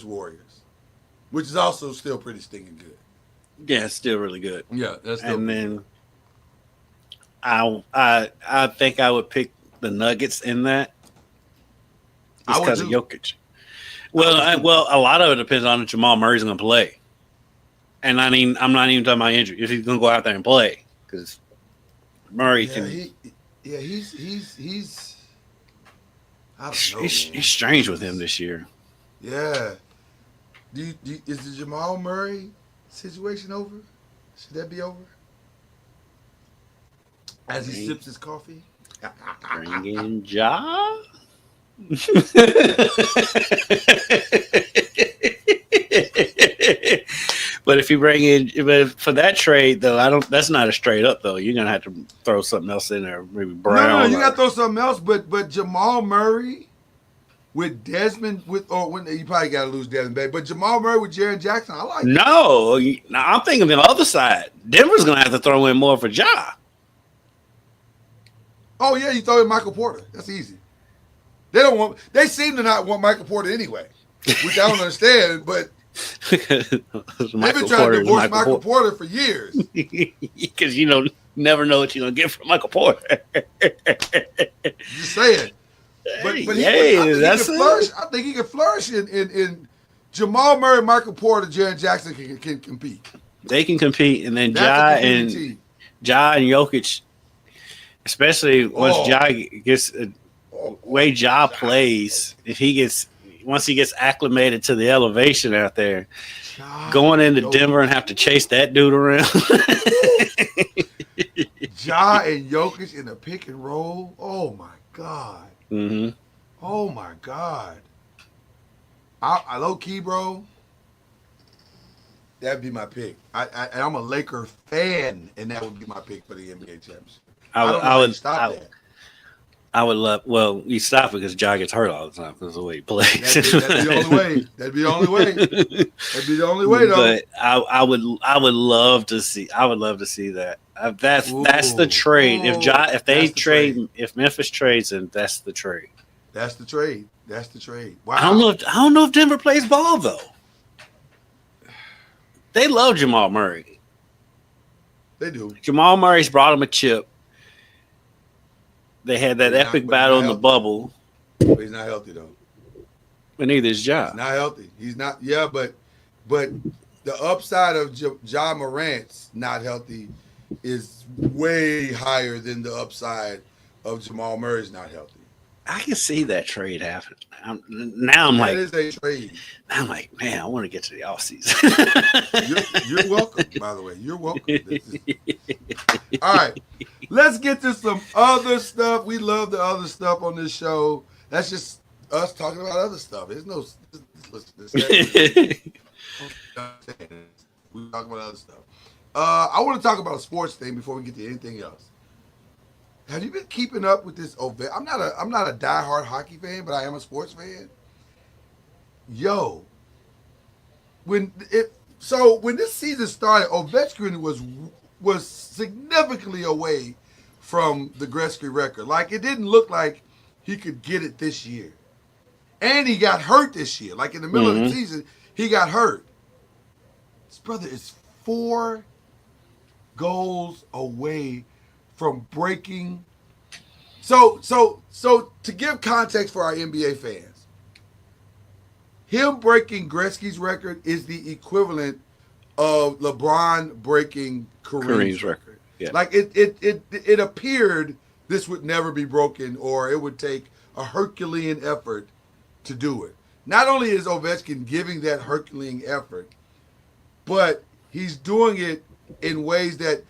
Warriors. Which is also still pretty stinking good. Yeah, it's still really good. Yeah, that's still and then I think I would pick the Nuggets in that. It's because of Jokic. Well, a lot of it depends on if Jamal Murray's going to play, and I'm not even talking about injury. If he's going to go out there and play, because Murray Yeah, can. he's. I don't know, He's man. strange with him this year. Yeah. Is the Jamal Murray situation over? Should that be over? As he sips his coffee. Bring in Ja. But if you bring in, but for that trade though, I don't. That's not a straight up though. You're gonna have to throw something else in there, maybe Brown. No, you got to throw something else. But Jamal Murray with Desmond when you probably got to lose Desmond Bay. But Jamal Murray with Jaren Jackson, I like. No, I'm thinking the other side. Denver's gonna have to throw in more for Ja. Oh yeah, you throw in Michael Porter. That's easy. They don't want. They seem to not want Michael Porter anyway, which I don't understand. But they've been trying to divorce Michael Porter for years. Because you never know what you're gonna get from Michael Porter. Just saying. But I think he can flourish in Jamal Murray, Michael Porter, Jaren Jackson can compete. They can compete, and then Ja and Jokic, especially once Ja gets way Ja plays, once he gets acclimated to the elevation out there, going into Denver and have to chase that dude around. Ja and Jokic in a pick and roll. Oh my God. Mm-hmm. Oh my God. I low key, bro. That'd be my pick. I'm a Laker fan, and that would be my pick for the NBA championship. I would love. Well, you stop it because Ja gets hurt all the time because of the way he plays. That'd be the only way. That'd be the only way. That'd be the only way, though. But I would love to see. I would love to see that. That's the trade. If Memphis trades, then that's the trade. That's the trade. That's the trade. Wow. I don't know if Denver plays ball though. They love Jamal Murray. They do. Jamal Murray's brought him a chip. They had that epic battle in the bubble. But he's not healthy though. But neither is Ja. He's not healthy. He's not. Yeah, but the upside of Ja Morant's not healthy is way higher than the upside of Jamal Murray's not healthy. I can see that trade happen. That is a trade. I'm like, man, I want to get to the offseason. You're welcome, by the way. You're welcome. All right. Let's get to some other stuff. We love the other stuff on this show. That's just us talking about other stuff. There's no. We talk about other stuff. I want to talk about a sports thing before we get to anything else. Have you been keeping up with this Ovechkin? I'm not a diehard hockey fan, but I am a sports fan. Yo, when this season started, Ovechkin was significantly away from the Gretzky record. Like, it didn't look like he could get it this year. And he got hurt this year. Like, in the middle of the season, he got hurt. His brother is 4 goals away from breaking. So to give context for our NBA fans, him breaking Gretzky's record is the equivalent of LeBron breaking Kareem's record. Yeah. Like it appeared this would never be broken, or it would take a Herculean effort to do it. Not only is Ovechkin giving that Herculean effort, but he's doing it in ways that,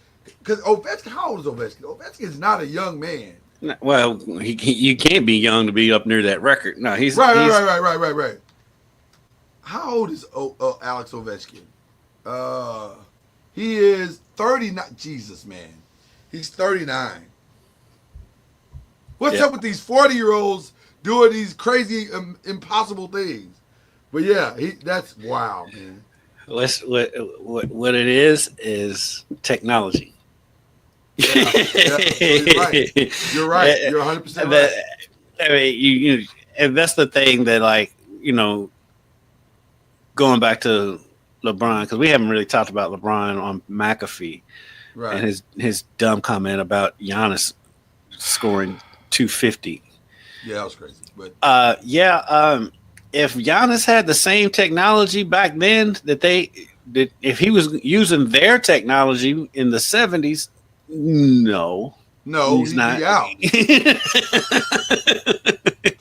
because Ovechkin, how old is Ovechkin? Ovechkin is not a young man. Well, you can't be young to be up near that record. No, he's right. How old is Alex Ovechkin? He is 39. Jesus, man, he's 39. What's up with these 40-year-olds doing these crazy, impossible things? But yeah, that's wow, man. What it is technology. Yeah, you're right. You're 100% right. I mean, and that's the thing that, like, going back to LeBron, because we haven't really talked about LeBron on McAfee, right? And his dumb comment about Giannis scoring 250. Yeah, that was crazy. But if Giannis had the same technology back then that if he was using their technology in the 70s, no, No, he's he'd not. be out.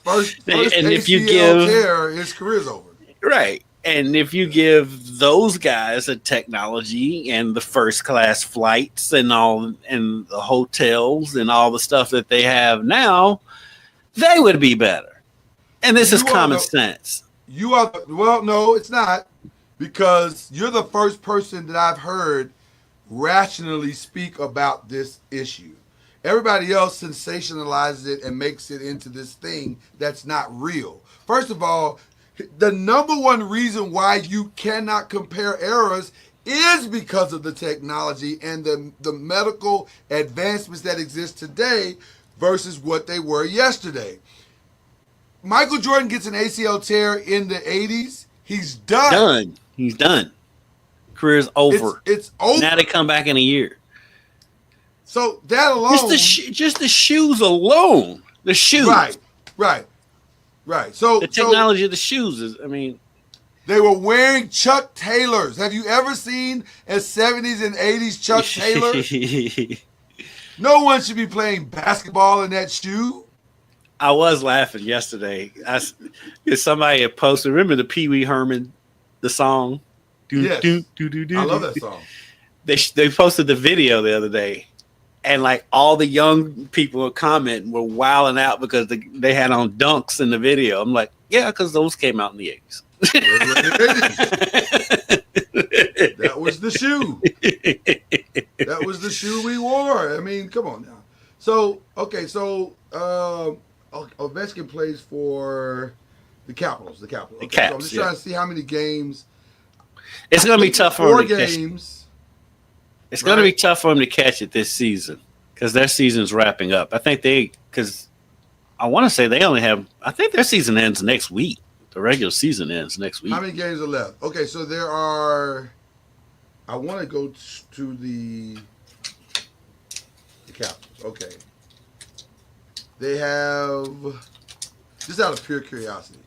First And if you ACL give tear, his career's over. right, and if you give those guys the technology and the first class flights and all and the hotels and all the stuff that they have now, they would be better. And this is You are common the sense. you are the, well, no, it's not, because you're the first person that I've heard rationally speak about this issue. Everybody else sensationalizes it and makes it into this thing that's not real. First of all, the number one reason why you cannot compare eras is because of the technology and the medical advancements that exist today versus what they were yesterday. Michael Jordan gets an ACL tear in the 80s. He's done. Done. He's done. Career's over. It's over. Now they come back in a year. So that alone, Just the shoes alone. The shoes. Right. So The technology of the shoes is. I mean, they were wearing Chuck Taylors. Have you ever seen a 70s and 80s Chuck Taylor? No one should be playing basketball in that shoe. I was laughing yesterday. Somebody had posted. Remember the Pee Wee Herman, the song? Yes. I love that song. They posted the video the other day, and like all the young people commenting were wilding out because they had on dunks in the video. I'm like, yeah, because those came out in the 80s. That was the shoe. That was the shoe we wore. I mean, come on now. So, okay, Ovechkin plays for the Capitals. Okay, Caps, so I'm just trying to see how many games. It's going to be tough for him. 4 games. It's going to be tough for him to catch it this season because their season's wrapping up. I think I want to say they only have. I think their season ends next week. The regular season ends next week. How many games are left? Okay, so there are. I want to go to the Capitals. Okay. They have, just out of pure curiosity,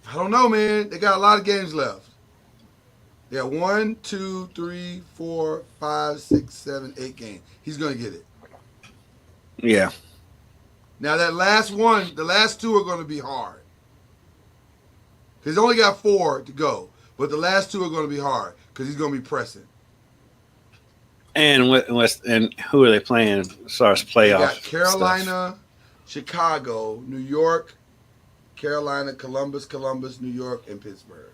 I don't know, man. They got a lot of games left. They got 1, 2, 3, 4, 5, 6, 7, 8 games. He's going to get it. Yeah. Now, that last one, the last 2 are going to be hard. He's only got 4 to go. But the last 2 are going to be hard because he's going to be pressing. And who are they playing as far as playoffs? They got Carolina, Chicago, New York, Carolina, Columbus, New York, and Pittsburgh.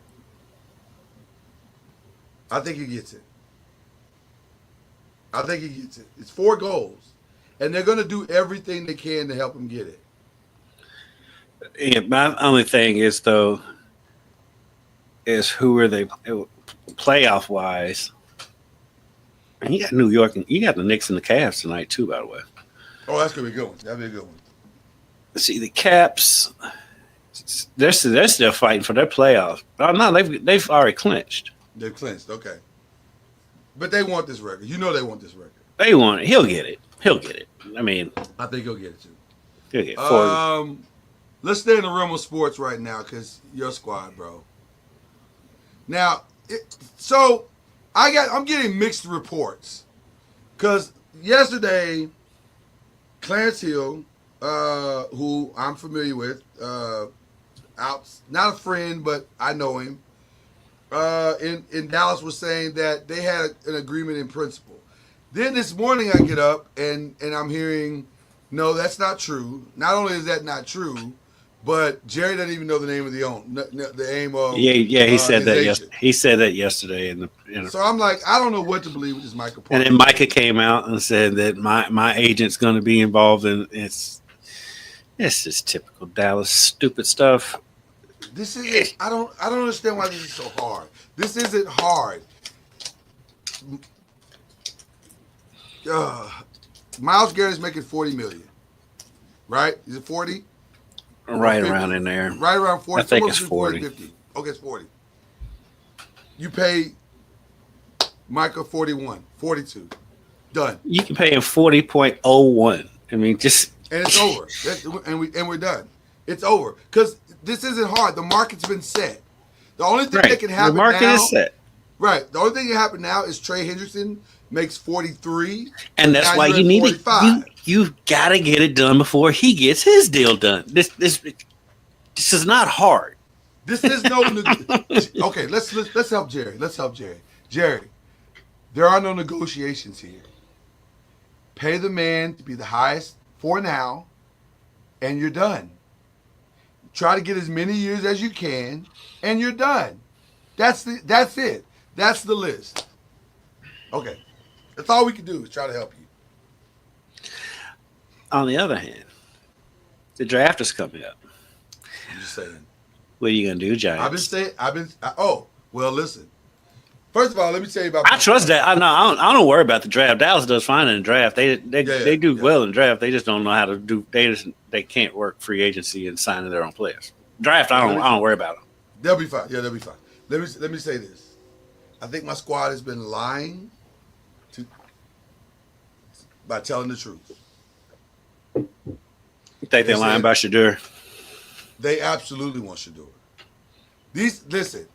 I think he gets it. It's 4 goals. And they're going to do everything they can to help him get it. Yeah, my only thing is, though, is who are they playoff wise? And you got New York, and you got the Knicks and the Cavs tonight, too, by the way. Oh, that's going to be a good one. That'll be a good one. See, the Caps, they're still fighting for their playoffs. Oh, no, they've already clinched. They've clinched, okay. But they want this record. You know they want this record. They want it. He'll get it. I mean, I think he'll get it, too. He'll get it. Let's stay in the realm of sports right now because your squad, bro. Now, I'm getting mixed reports because yesterday, Clarence Hill, who I'm familiar with, not a friend, but I know him, in Dallas was saying that they had an agreement in principle. Then this morning I get up and I'm hearing, no, that's not true. Not only is that not true, but Jerry doesn't even know the name of the aim of. Yeah. He said that. He said that yesterday. So I'm like, I don't know what to believe with this Micah. And then Micah came out and said that my agent's going to be involved in it's just typical Dallas stupid stuff. This is I don't understand why this is so hard. This isn't hard. Myles Garrett's making $40 million, right? Is it 40? Right around in there. Right around 40. I think it's 40. 50. Okay, it's 40. You pay Micah 41, 42. Done. You can pay him 40.01. I mean, just and it's over. And we're done. It's over. Because this isn't hard. The market's been set. The only thing Right. that can happen The market now, is set. right? The only thing that can happen now is Trey Hendrickson makes 43, And that's now why you're you at need 45. it. You gotta get it done before he gets his deal done. This is not hard. This is no. Okay, let's help Jerry. Let's help Jerry. Jerry, there are no negotiations here. Pay the man to be the highest for now, and you're done. Try to get as many years as you can, and you're done. That's it. That's the list. Okay, that's all we can do is try to help you. On the other hand, the draft is coming up. I'm just saying. What are you gonna do, Giants? Well, listen. First of all, let me tell you about. I trust that. I don't worry about the draft. Dallas does fine in the draft. They do well in the draft. They just don't know how to do. They can't work free agency and signing their own players. Draft, I don't worry about them. They'll be fine. Yeah, they'll be fine. Let me say this. I think my squad has been lying by telling the truth. You think they're lying about Shadur? They absolutely want Shador. Listen,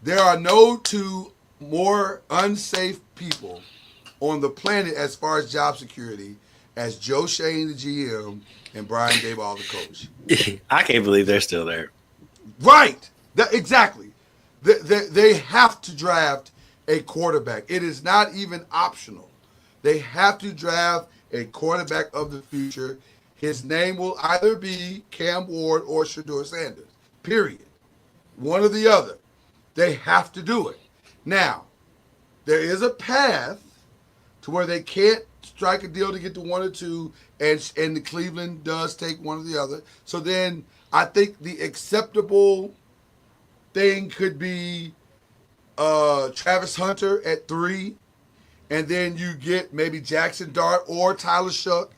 there are no two more unsafe people on the planet as far as job security as Joe Shane, the GM, and Brian Daboll, the coach. I can't believe they're still there. Right. Exactly. They have to draft a quarterback. It is not even optional. They have to draft a quarterback of the future. His name will either be Cam Ward or Shador Sanders. Period. One or the other. They have to do it. Now, there is a path to where they can't strike a deal to get to 1 or 2, and the Cleveland does take one or the other. So then I think the acceptable thing could be Travis Hunter at 3, and then you get maybe Jackson Dart or Tyler Shuck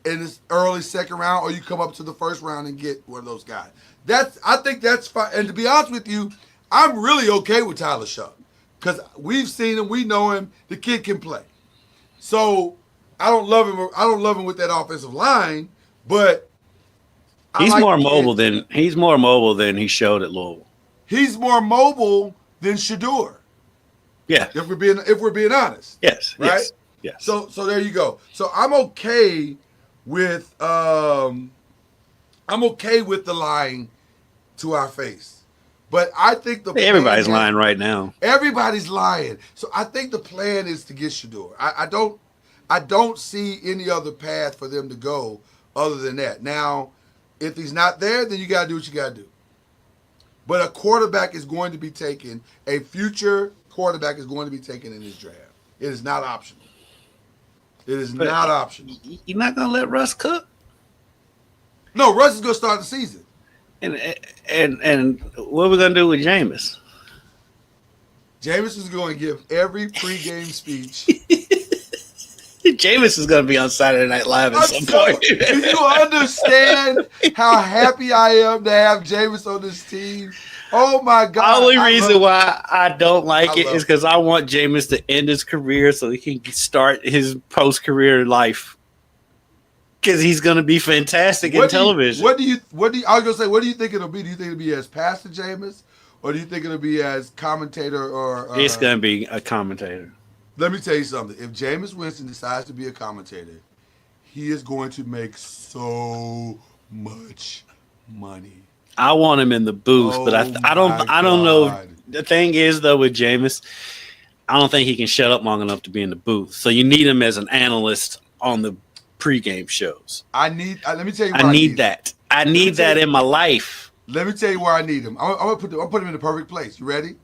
in this early second round, or you come up to the first round and get one of those guys. I think that's fine. And to be honest with you, I'm really okay with Tyler Shuck because we've seen him, we know him. The kid can play. So I don't love him. I don't love him with that offensive line, but He's more mobile than he showed at Louisville. He's more mobile than Shador. Yeah. If we're being honest. Yes. Right? Yes. So there you go. So I'm okay with the lying to our face. But I think everybody's lying right now. Everybody's lying. So I think the plan is to get Shador. I don't see any other path for them to go other than that. Now, if he's not there, then you got to do what you got to do. But a quarterback is going to be taken. A future quarterback is going to be taken in this draft. It is not optional. It is not optional. You're not going to let Russ cook? No, Russ is going to start the season. And what are we going to do with Jameis? Jameis is going to give every pregame speech. Jameis is going to be on Saturday Night Live at some point. Do you understand how happy I am to have Jameis on this team? Oh, my God. The only reason why I don't like it is because I want Jameis to end his career so he can start his post-career life. Because he's going to be fantastic in television. I was going to say, what do you think it'll be? Do you think it'll be as Pastor Jameis? Or do you think it'll be as commentator or... it's going to be a commentator. Let me tell you something. If Jameis Winston decides to be a commentator, he is going to make so much money. I want him in the booth, but I don't know. The thing is, though, with Jameis, I don't think he can shut up long enough to be in the booth. So you need him as an analyst on the pregame shows. Let me tell you. I need that. I need that in my life. Let me tell you where I need him. I'm gonna put him in the perfect place. You ready?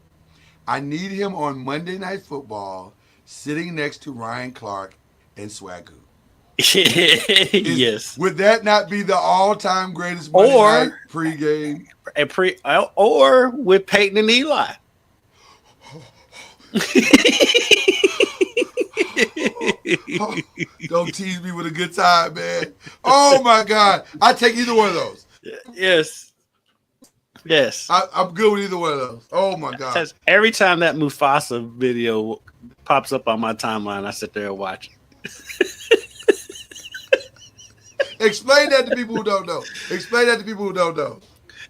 I need him on Monday Night Football, sitting next to Ryan Clark and Swagoo. Yes. Would that not be the all-time greatest Monday night pregame? Or with Peyton and Eli. Don't tease me with a good time, man. Oh my God. I take either one of those. Yes. I'm good with either one of those. Oh my God. Every time that Mufasa video pops up on my timeline, I sit there and watch it. Explain that to people who don't know.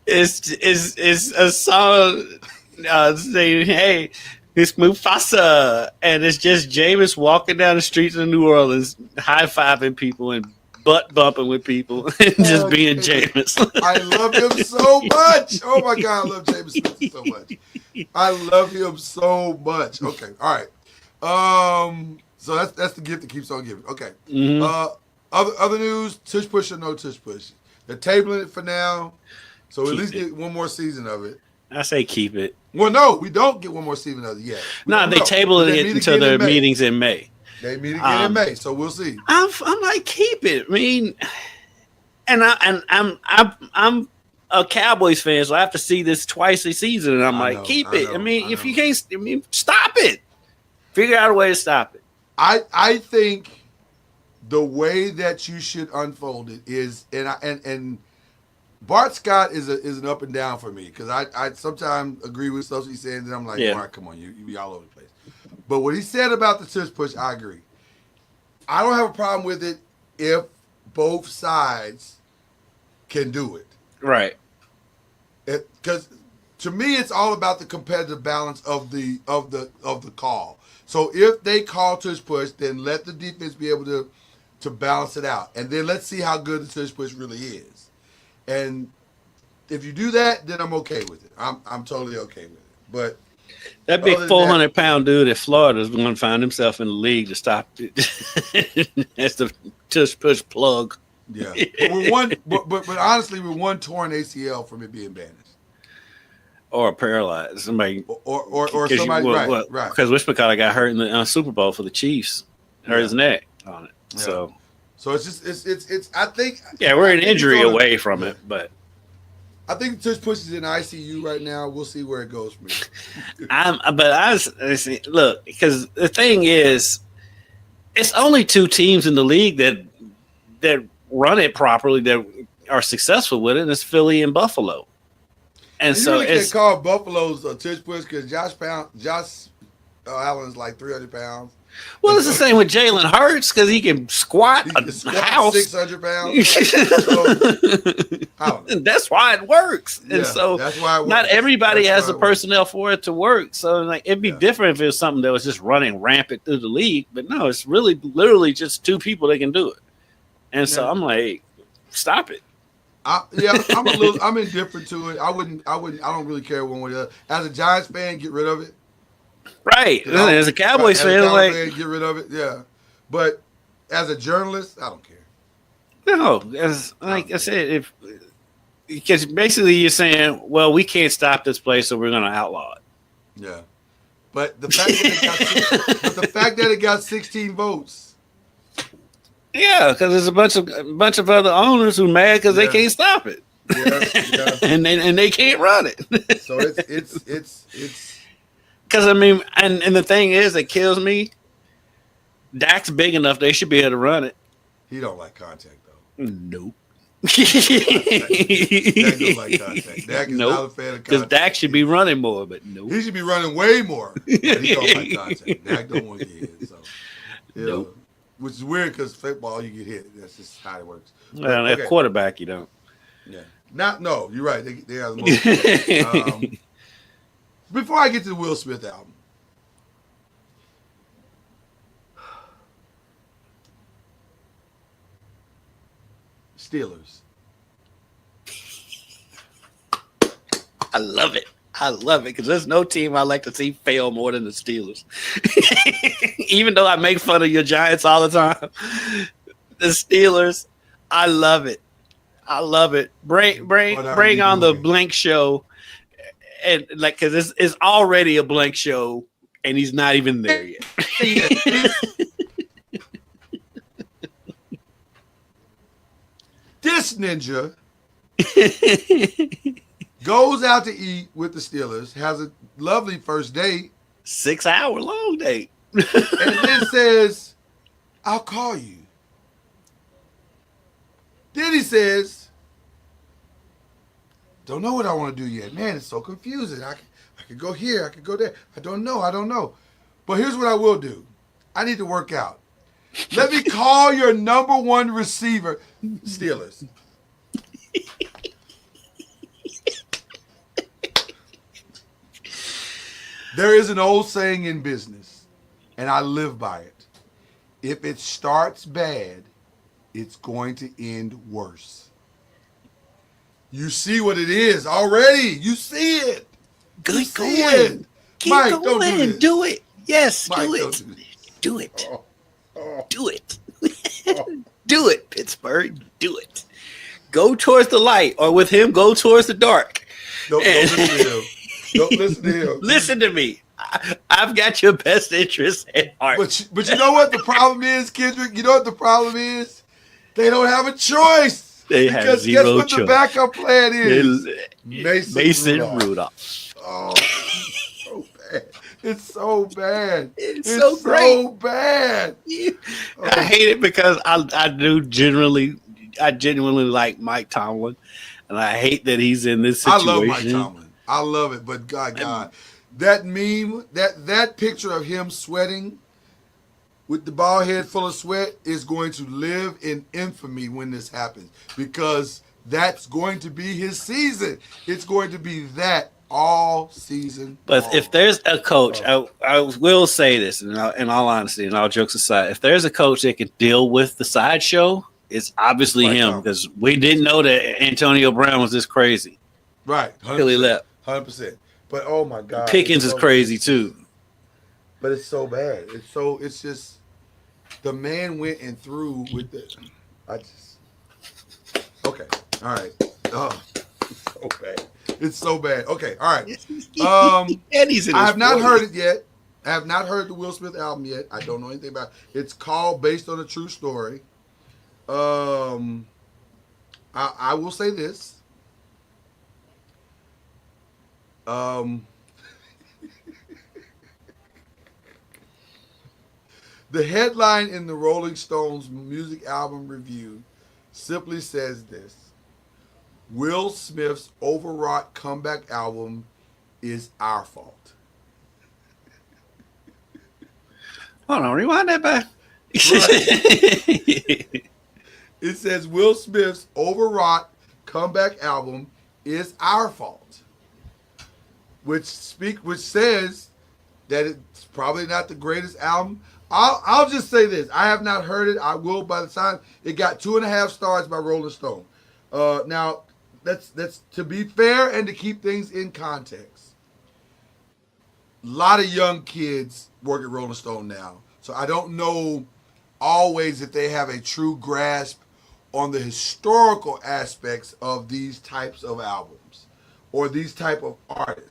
It's a song saying, "Hey, it's Mufasa," and it's just Jameis walking down the streets of New Orleans, high fiving people and butt bumping with people, and just being Jameis. I love him so much. Oh my God, I love James Smith so much. I love him so much. Okay, all right. So that's the gift that keeps on giving. Okay. Other news: tush push or no tush push? They're tabling it for now, so Keep at least it. get one more season of it. I say keep it. Well, no, we don't get one more season of it yet. No, they table it until their meetings in May. They meet again in May, so we'll see. I'm like, keep it. I mean, I'm a Cowboys fan, so I have to see this twice a season, and I'm like, keep it. I mean, if you can't, I mean, stop it. Figure out a way to stop it. I think the way that you should unfold it is, and Bart Scott is an up and down for me because I sometimes agree with stuff he's saying, and I'm like, all right, come on, you be all over the place. But what he said about the tush push, I agree. I don't have a problem with it if both sides can do it. Right. Because to me, it's all about the competitive balance of the call. So if they call tush push, then let the defense be able to balance it out, and then let's see how good the tush push really is. And if you do that, then I'm okay with it. I'm totally okay with it. But that big 400-pound dude at Florida is going to find himself in the league to stop it. That's the tush push plug. Yeah, but honestly, we're one torn ACL from it being banished, or paralyzed. Somebody, or somebody, right? Because Wishmacotta got hurt in the Super Bowl for the Chiefs, hurt his neck on it. Yeah. So it's just it's. I think we're an injury away from it, but I think the tush push is in ICU right now. We'll see where it goes from here. Look, because the thing is, it's only two teams in the league that run it properly, that are successful with it, and it's Philly and Buffalo. And so you really can't call Buffalo's a tush push because Josh Allen's like 300 pounds. Well, it's the same with Jalen Hurts because he can squat a house 600 pounds. That's why it works. And so that's why it works. Not everybody has the personnel for it to work. So like it'd be different if it was something that was just running rampant through the league. But no, it's really literally just two people that can do it. And so I'm like, stop it. I'm indifferent to it. I don't really care one way or the other. As a Giants fan, get rid of it. Right. As a Cowboys fan, get rid of it. Yeah. But as a journalist, I don't care. No, like I said, because basically you're saying, well, we can't stop this place, so we're going to outlaw it. Yeah. But the fact that it got 16 votes. Yeah, because there's a bunch of other owners who mad because they can't stop it. Yeah. and they can't run it. So it's because I mean, and the thing is, it kills me. Dak's big enough; they should be able to run it. He don't like contact though. Nope. Dak don't like contact. Dak is not a fan of contact. Because Dak should be running more, but nope. He should be running way more. But he don't like contact. Dak don't want to get hit. So nope. Which is weird because football you get hit. That's just how it works. Well, at quarterback you don't. Yeah. No, you're right. They are the most. Before I get to the Will Smith album, Steelers. I love it because there's no team I like to see fail more than the Steelers. Even though I make fun of your Giants all the time, the Steelers, I love it. Bring on the blank show. And like, because it's already a blank show, and he's not even there yet. This ninja goes out to eat with the Steelers, has a lovely first date, 6-hour long date, and then says, "I'll call you." Then he says, "Don't know what I want to do yet. Man, it's so confusing. I could go here. I could go there. I don't know. But here's what I will do. I need to work out. Let me call your number one receiver, Steelers." There is an old saying in business, and I live by it. If it starts bad, it's going to end worse. You see what it is already. You see it. You Keep see going. it. Keep Mike, going. don't do this. Do it. Yes, Mike, do don't it. do this. Do it. Oh, oh, Do it. oh. Do it, Pittsburgh. Do it. Go towards the light, or with him, go towards the dark. Don't listen to him. Don't listen to him. Listen to me. I've got your best interest at heart. But you know what the problem is, Kendrick? You know what the problem is? They don't have a choice. They have because zero guess what choice. the backup plan is? Mason Rudolph. Oh, so bad. It's so bad. It's so great. So bad. I hate it because I genuinely like Mike Tomlin, and I hate that he's in this situation. I love Mike Tomlin. I love it, but God, that meme, that picture of him sweating with the bald head full of sweat is going to live in infamy when this happens, because that's going to be his season. It's going to be that all season. But long. if there's a coach, I will say this in all honesty and all jokes aside, if there's a coach that can deal with the sideshow, it's obviously him, because we didn't know that Antonio Brown was this crazy. Right. 100%, Till he left. 100%. But oh my God. Pickens is crazy too. But it's so bad. It's just the man went and threw with the okay. All right. Oh, it's so bad. It's so bad. Okay, all right. And he's in I his have not 40s. heard it yet. I have not heard the Will Smith album yet. I don't know anything about it. It's called Based on a True Story. I will say this. The headline in the Rolling Stones music album review simply says this: Will Smith's overwrought comeback album is our fault. Hold on, rewind that back. Right. It says Will Smith's overwrought comeback album is our fault, which says that it's probably not the greatest album. I'll just say this: I have not heard it. I will by the time it got 2.5 stars by Rolling Stone. Now that's to be fair and to keep things in context. A lot of young kids work at Rolling Stone now, so I don't know always if they have a true grasp on the historical aspects of these types of albums or these type of artists.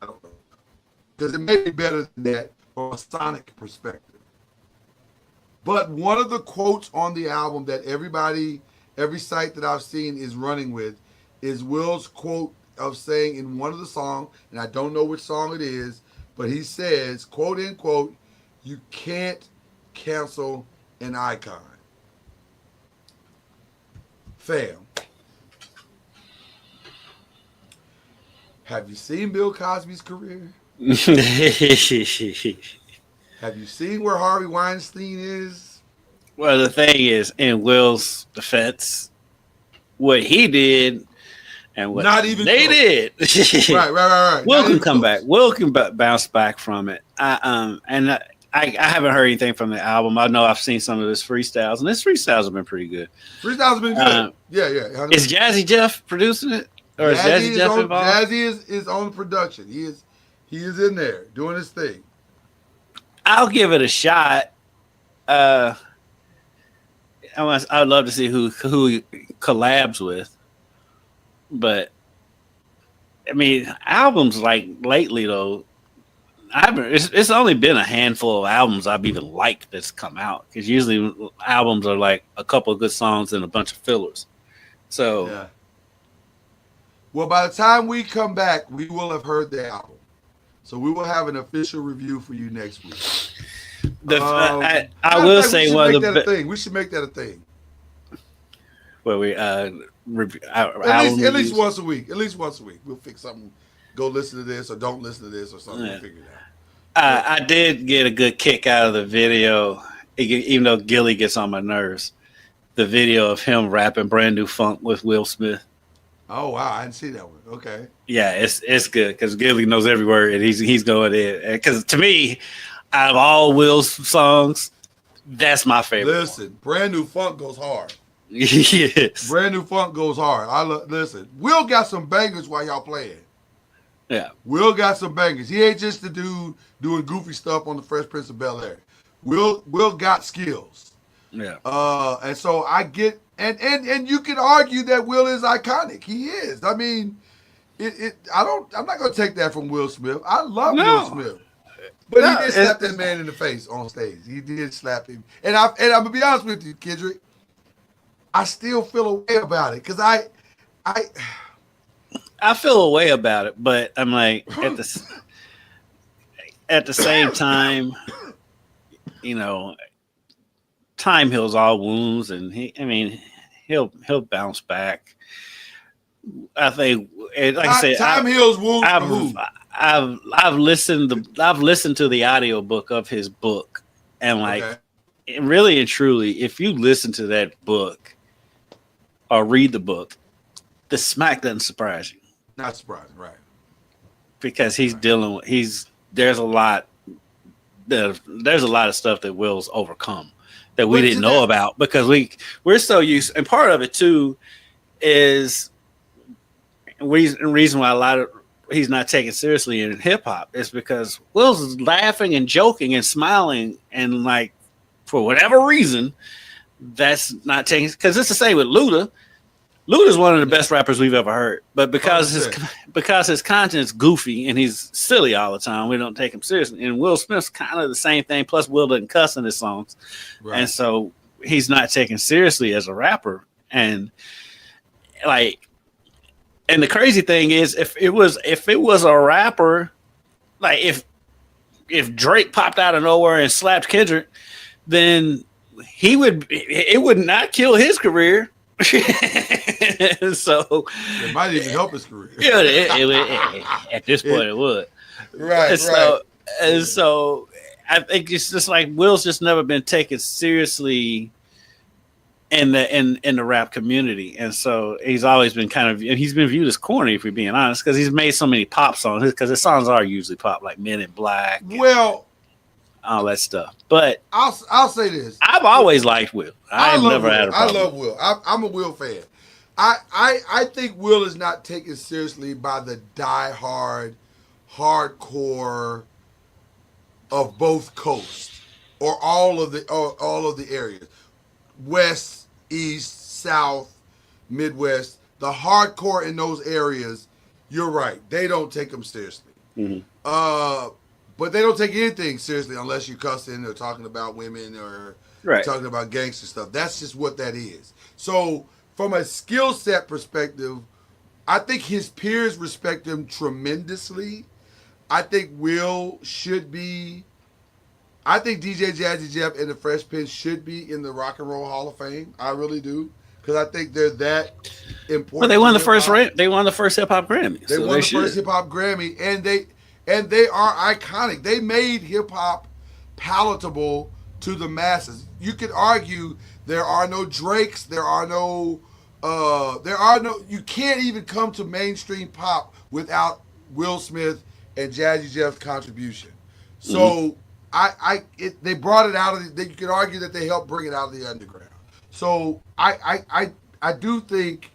I don't know. Because it may be better than that from a sonic perspective. But one of the quotes on the album that every site that I've seen is running with is Will's quote of saying in one of the songs, and I don't know which song it is, but he says, quote unquote, "You can't cancel an icon." Fam, have you seen Bill Cosby's career? Have you seen where Harvey Weinstein is? Well, the thing is, in Will's defense, what he did and what Not even they close. did. Right. Will Not can even come close. back. Will can bounce back from it. I haven't heard anything from the album. I know I've seen some of his freestyles, and his freestyles have been pretty good. Freestyle's been good. Yeah. 100%. Is Jazzy Jeff producing it, or is Jazzy Jeff involved? Jazzy is on production. He is in there doing his thing. I'll give it a shot. I'd love to see who he collabs with, but I mean, albums like lately though, it's only been a handful of albums I've even liked that's come out, because usually albums are like a couple of good songs and a bunch of fillers. So, yeah. Well, by the time we come back, we will have heard the album, so we will have an official review for you next week. I will say one of the thing. We should make that a thing. Where we review at least once a week. At least once a week, we'll fix something. Go listen to this, or don't listen to this, or something. Yeah. We'll figure it out. I did get a good kick out of the video, even though Gilly gets on my nerves. The video of him rapping "Brand New Funk" with Will Smith. Oh wow, I didn't see that one. Okay. Yeah, it's good because Gilly knows every word and he's going in. Because to me, out of all Will's songs, that's my favorite. Listen, Brand New Funk goes hard. Yes. Brand New Funk goes hard. Listen. Will got some bangers while y'all playing. Yeah. Will got some bangers. He ain't just the dude doing goofy stuff on the Fresh Prince of Bel-Air. Will got skills. Yeah. And so I get and you can argue that Will is iconic. He is. I mean, I'm not gonna take that from Will Smith. I love Will Smith. But he did slap that man in the face on stage. He did slap him. And I'm gonna be honest with you, Kendrick. I still feel a way about it. Cause I feel a way about it, but I'm like at the same time, you know, time heals all wounds, and he'll bounce back. I think, like I said, time heals wounds. I've listened to the audiobook of his book, and really and truly, if you listen to that book or read the book, the smack doesn't surprise you. Not surprising, right? Because he's dealing with there's a lot of stuff that Will's overcome that we didn't know about because we're so used, and part of it too is reason why he's not taken seriously in hip hop is because Will's laughing and joking and smiling, and like for whatever reason that's not taken, because it's the same with Luda. Luda's one of the best rappers we've ever heard, but because his content's goofy and he's silly all the time, we don't take him seriously. And Will Smith's kind of the same thing. Plus, Will doesn't cuss in his songs, right. And so he's not taken seriously as a rapper. And and the crazy thing is, if it was a rapper, like if Drake popped out of nowhere and slapped Kendrick, then it would not kill his career. So it might even help his career. Yeah, at this point it would. Right. So I think it's just like Will's just never been taken seriously in the rap community, and so he's always been he's been viewed as corny, if we're being honest, because he's made so many pop songs, because his songs are usually pop, like Men in Black. Well, all that stuff. But I'll say this: I've always liked Will. I've never had a problem. I love Will. I'm a Will fan. I think Will is not taken seriously by the diehard, hardcore of both coasts or all of the areas, West, East, South, Midwest. The hardcore in those areas, you're right. They don't take them seriously. Mm-hmm. But they don't take anything seriously unless you're cussing or talking about women or talking about gangster stuff. That's just what that is. So from a skill set perspective, I think his peers respect him tremendously. I think Will should be. I think DJ Jazzy Jeff and the Fresh Prince should be in the Rock and Roll Hall of Fame. I really do, because I think they're that important. Well, they won the first hip hop Grammy. They won the first hip hop Grammy, and they are iconic. They made hip hop palatable to the masses. You could argue there are no Drakes, you can't even come to mainstream pop without Will Smith and Jazzy Jeff's contribution. So they brought it out of you could argue that they helped bring it out of the underground. So I do think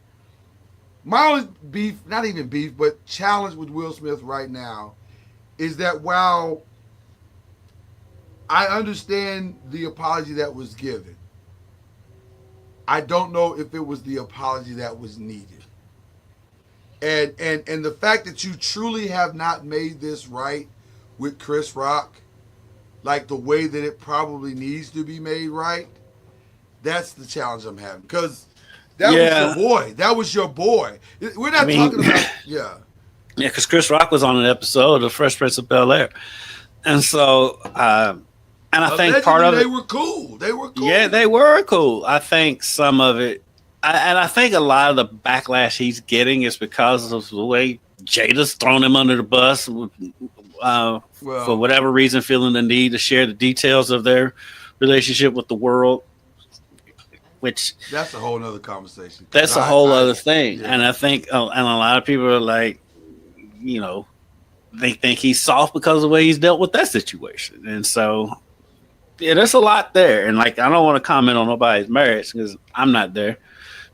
my only beef, not even beef, but challenge with Will Smith right now is that while I understand the apology that was given, I don't know if it was the apology that was needed. And the fact that you truly have not made this right with Chris Rock, like the way that it probably needs to be made right, that's the challenge I'm having. Because that was your boy. That was your boy. We're not talking about... Yeah. Yeah, because Chris Rock was on an episode of Fresh Prince of Bel-Air. And so... and I think part of it... They were cool. Yeah, they were cool. I think some of it... I think a lot of the backlash he's getting is because of the way Jada's thrown him under the bus for whatever reason, feeling the need to share the details of their relationship with the world. which That's a whole nother conversation. 'Cause that's a whole other thing. yeah. And I think, and a lot of people are like, you know, they think he's soft because of the way he's dealt with that situation. And so, yeah, there's a lot there. And like, I don't want to comment on nobody's marriage because I'm not there.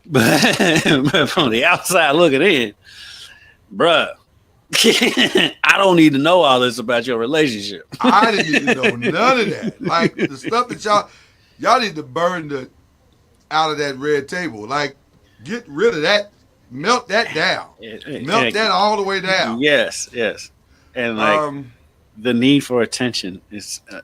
But, but from the outside looking in, bruh, I don't need to know all this about your relationship. I didn't need to know none of that. Like the stuff that y'all need to burn the out of that red table. Like get rid of that, melt that down, melt that all the way down. Yes, yes, and like the need for attention is yeah.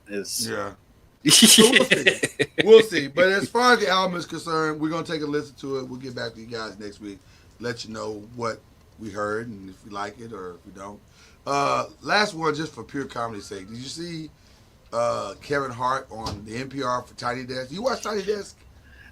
So we'll see. We'll see. But as far as the album is concerned, we're gonna take a listen to it. We'll get back to you guys next week. Let you know what we heard and if we like it or if we don't. Last one, just for pure comedy's sake. Did you see Kevin Hart on the NPR for Tiny Desk? You watch Tiny Desk?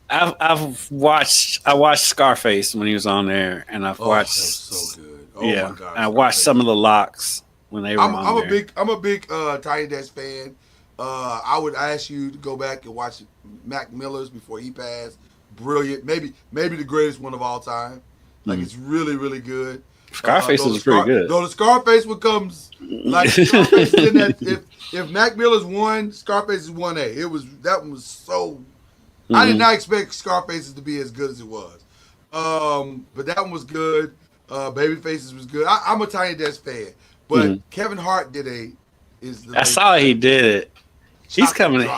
I've watched. I watched Scarface when he was on there, and I've watched. That was so good. Oh yeah, my god! I watched some of the locks when they were on there. I'm a big Tiny Desk fan. I would ask you to go back and watch Mac Miller's before he passed. Brilliant, maybe the greatest one of all time. Like it's really really good. Scarface was pretty good. Though the Scarface one comes like Scarface is in that. If Mac Miller's one, Scarface is 1A. That one was so. I did not expect Scarface to be as good as it was. But that one was good. Babyfaces was good. I'm a Tiny Desk fan, but Kevin Hart I saw he did it. He's coming.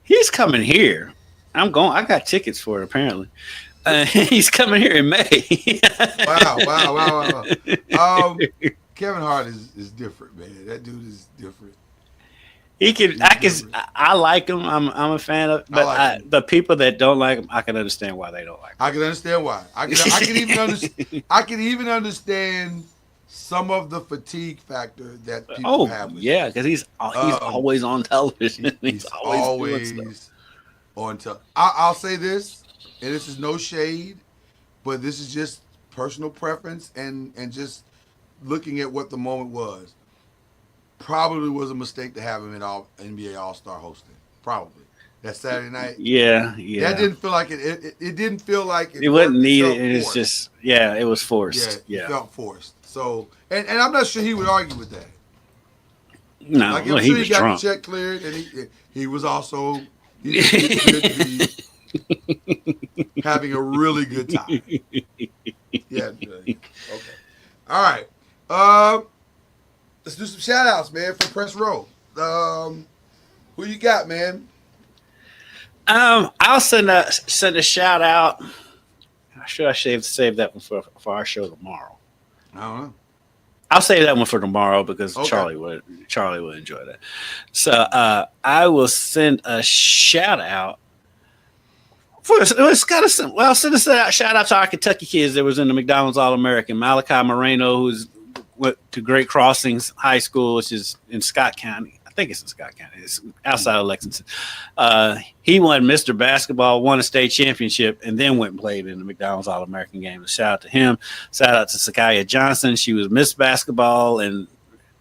He's coming here. I'm going. I got tickets for it apparently. He's coming here in May. Wow. Kevin Hart is different, man. That dude is different. I like him. I'm a fan of, but the people that don't like him, I can understand why they don't like him. I can understand why. I can even understand some of the fatigue factor that people have. Yeah, because he's always on television. He's always on television. I'll say this, and this is no shade, but this is just personal preference and just looking at what the moment was. Probably was a mistake to have him in NBA All-Star hosting. Probably that Saturday night. Yeah. That didn't feel like it. It didn't feel like it wasn't needed. It's just it was forced. Yeah, it felt forced. So and I'm not sure he would argue with that. No, like, he was got drunk. The check cleared, and he was also he to be having a really good time. Yeah. Okay. All right. Let's do some shout outs, man, for Press Row. Who you got, man? I'll send a shout out. Should I save that one for our show tomorrow? I don't know. I'll save that one for tomorrow because Charlie would enjoy that. So I will send a shout out. Send a shout out to our Kentucky kids that was in the McDonald's All-American. Malachi Moreno, who's went to Great Crossings High School, which is in Scott County. I think it's in Scott County. It's outside of Lexington. He won Mr. Basketball, won a state championship, and then went and played in the McDonald's All-American game. So shout out to him. Shout out to Sakaya Johnson. She was Miss Basketball, and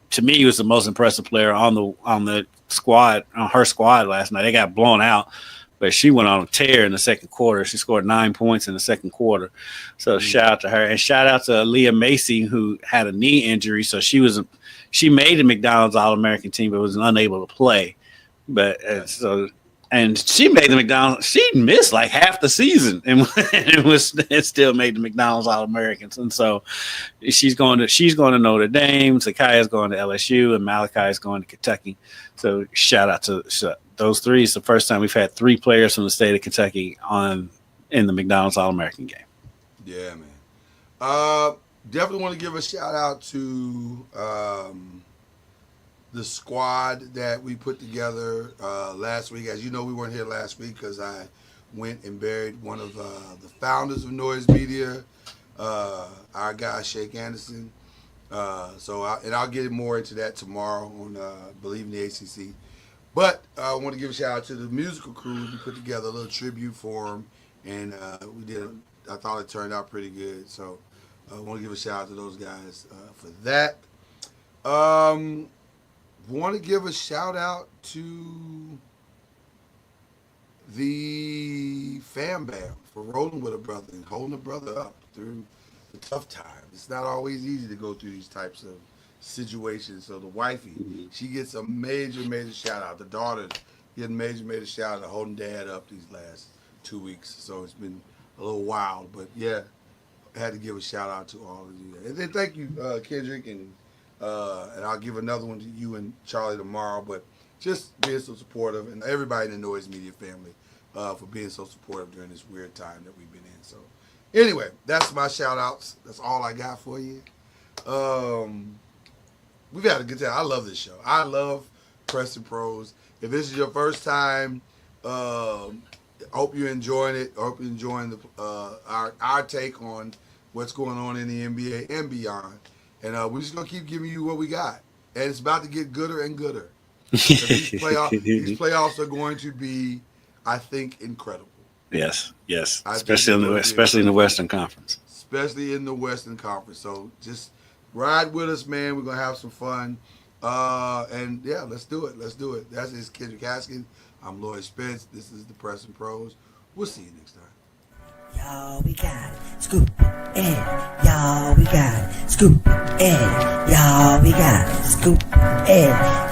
to me, was the most impressive player on the squad, on her squad last night. They got blown out, but she went on a tear in the second quarter. She scored 9 points in the second quarter. So shout out to her. And shout out to Leah Macy, who had a knee injury. So she made the McDonald's All-American team, but was unable to play. But and she made the McDonald's. She missed like half the season and still made the McDonald's All-Americans. And so she's going to Notre Dame. Sakaya's going to LSU, and Malachi is going to Kentucky. So shout out to those three. It's the first time we've had three players from the state of Kentucky in the McDonald's All-American game. Yeah, man. Definitely want to give a shout out to the squad that we put together last week. As you know, we weren't here last week because I went and buried one of the founders of Noise Media, our guy Shake Anderson. I'll get more into that tomorrow on Believe in the ACC. But I want to give a shout out to the musical crew. We put together a little tribute for him, and I thought it turned out pretty good. So I want to give a shout out to those guys for that. Want to give a shout out to the fam bam for rolling with a brother and holding a brother up through the tough time. It's not always easy to go through these types of situations. So the wifey, she gets a major shout out. The daughter getting major shout out, holding dad up these last 2 weeks. So it's been a little wild, but yeah, I had to give a shout out to all of you. And then thank you, Kendrick, and I'll give another one to you and Charlie tomorrow. But just being so supportive, and everybody in the Noise Media family for being so supportive during this weird time that we've been in. So anyway, that's my shout outs. That's all I got for you. We've had a good time. I love this show. I love Preston Pros. If this is your first time, I hope you're enjoying it. I hope you're enjoying the our take on what's going on in the NBA and beyond. And we're just going to keep giving you what we got. And it's about to get gooder and gooder. These playoffs are going to be, I think, incredible. Yes. Especially in the Western Conference. Especially in the Western Conference. So just ride with us, man. We're going to have some fun. And yeah, let's do it. That's Kendrick Haskins. I'm Lloyd Spence. This is the Preston Pros. We'll see you next time. Y'all, we got it. Scoop in. Y'all, we got it. Scoop in. Y'all, we got it. Scoop in.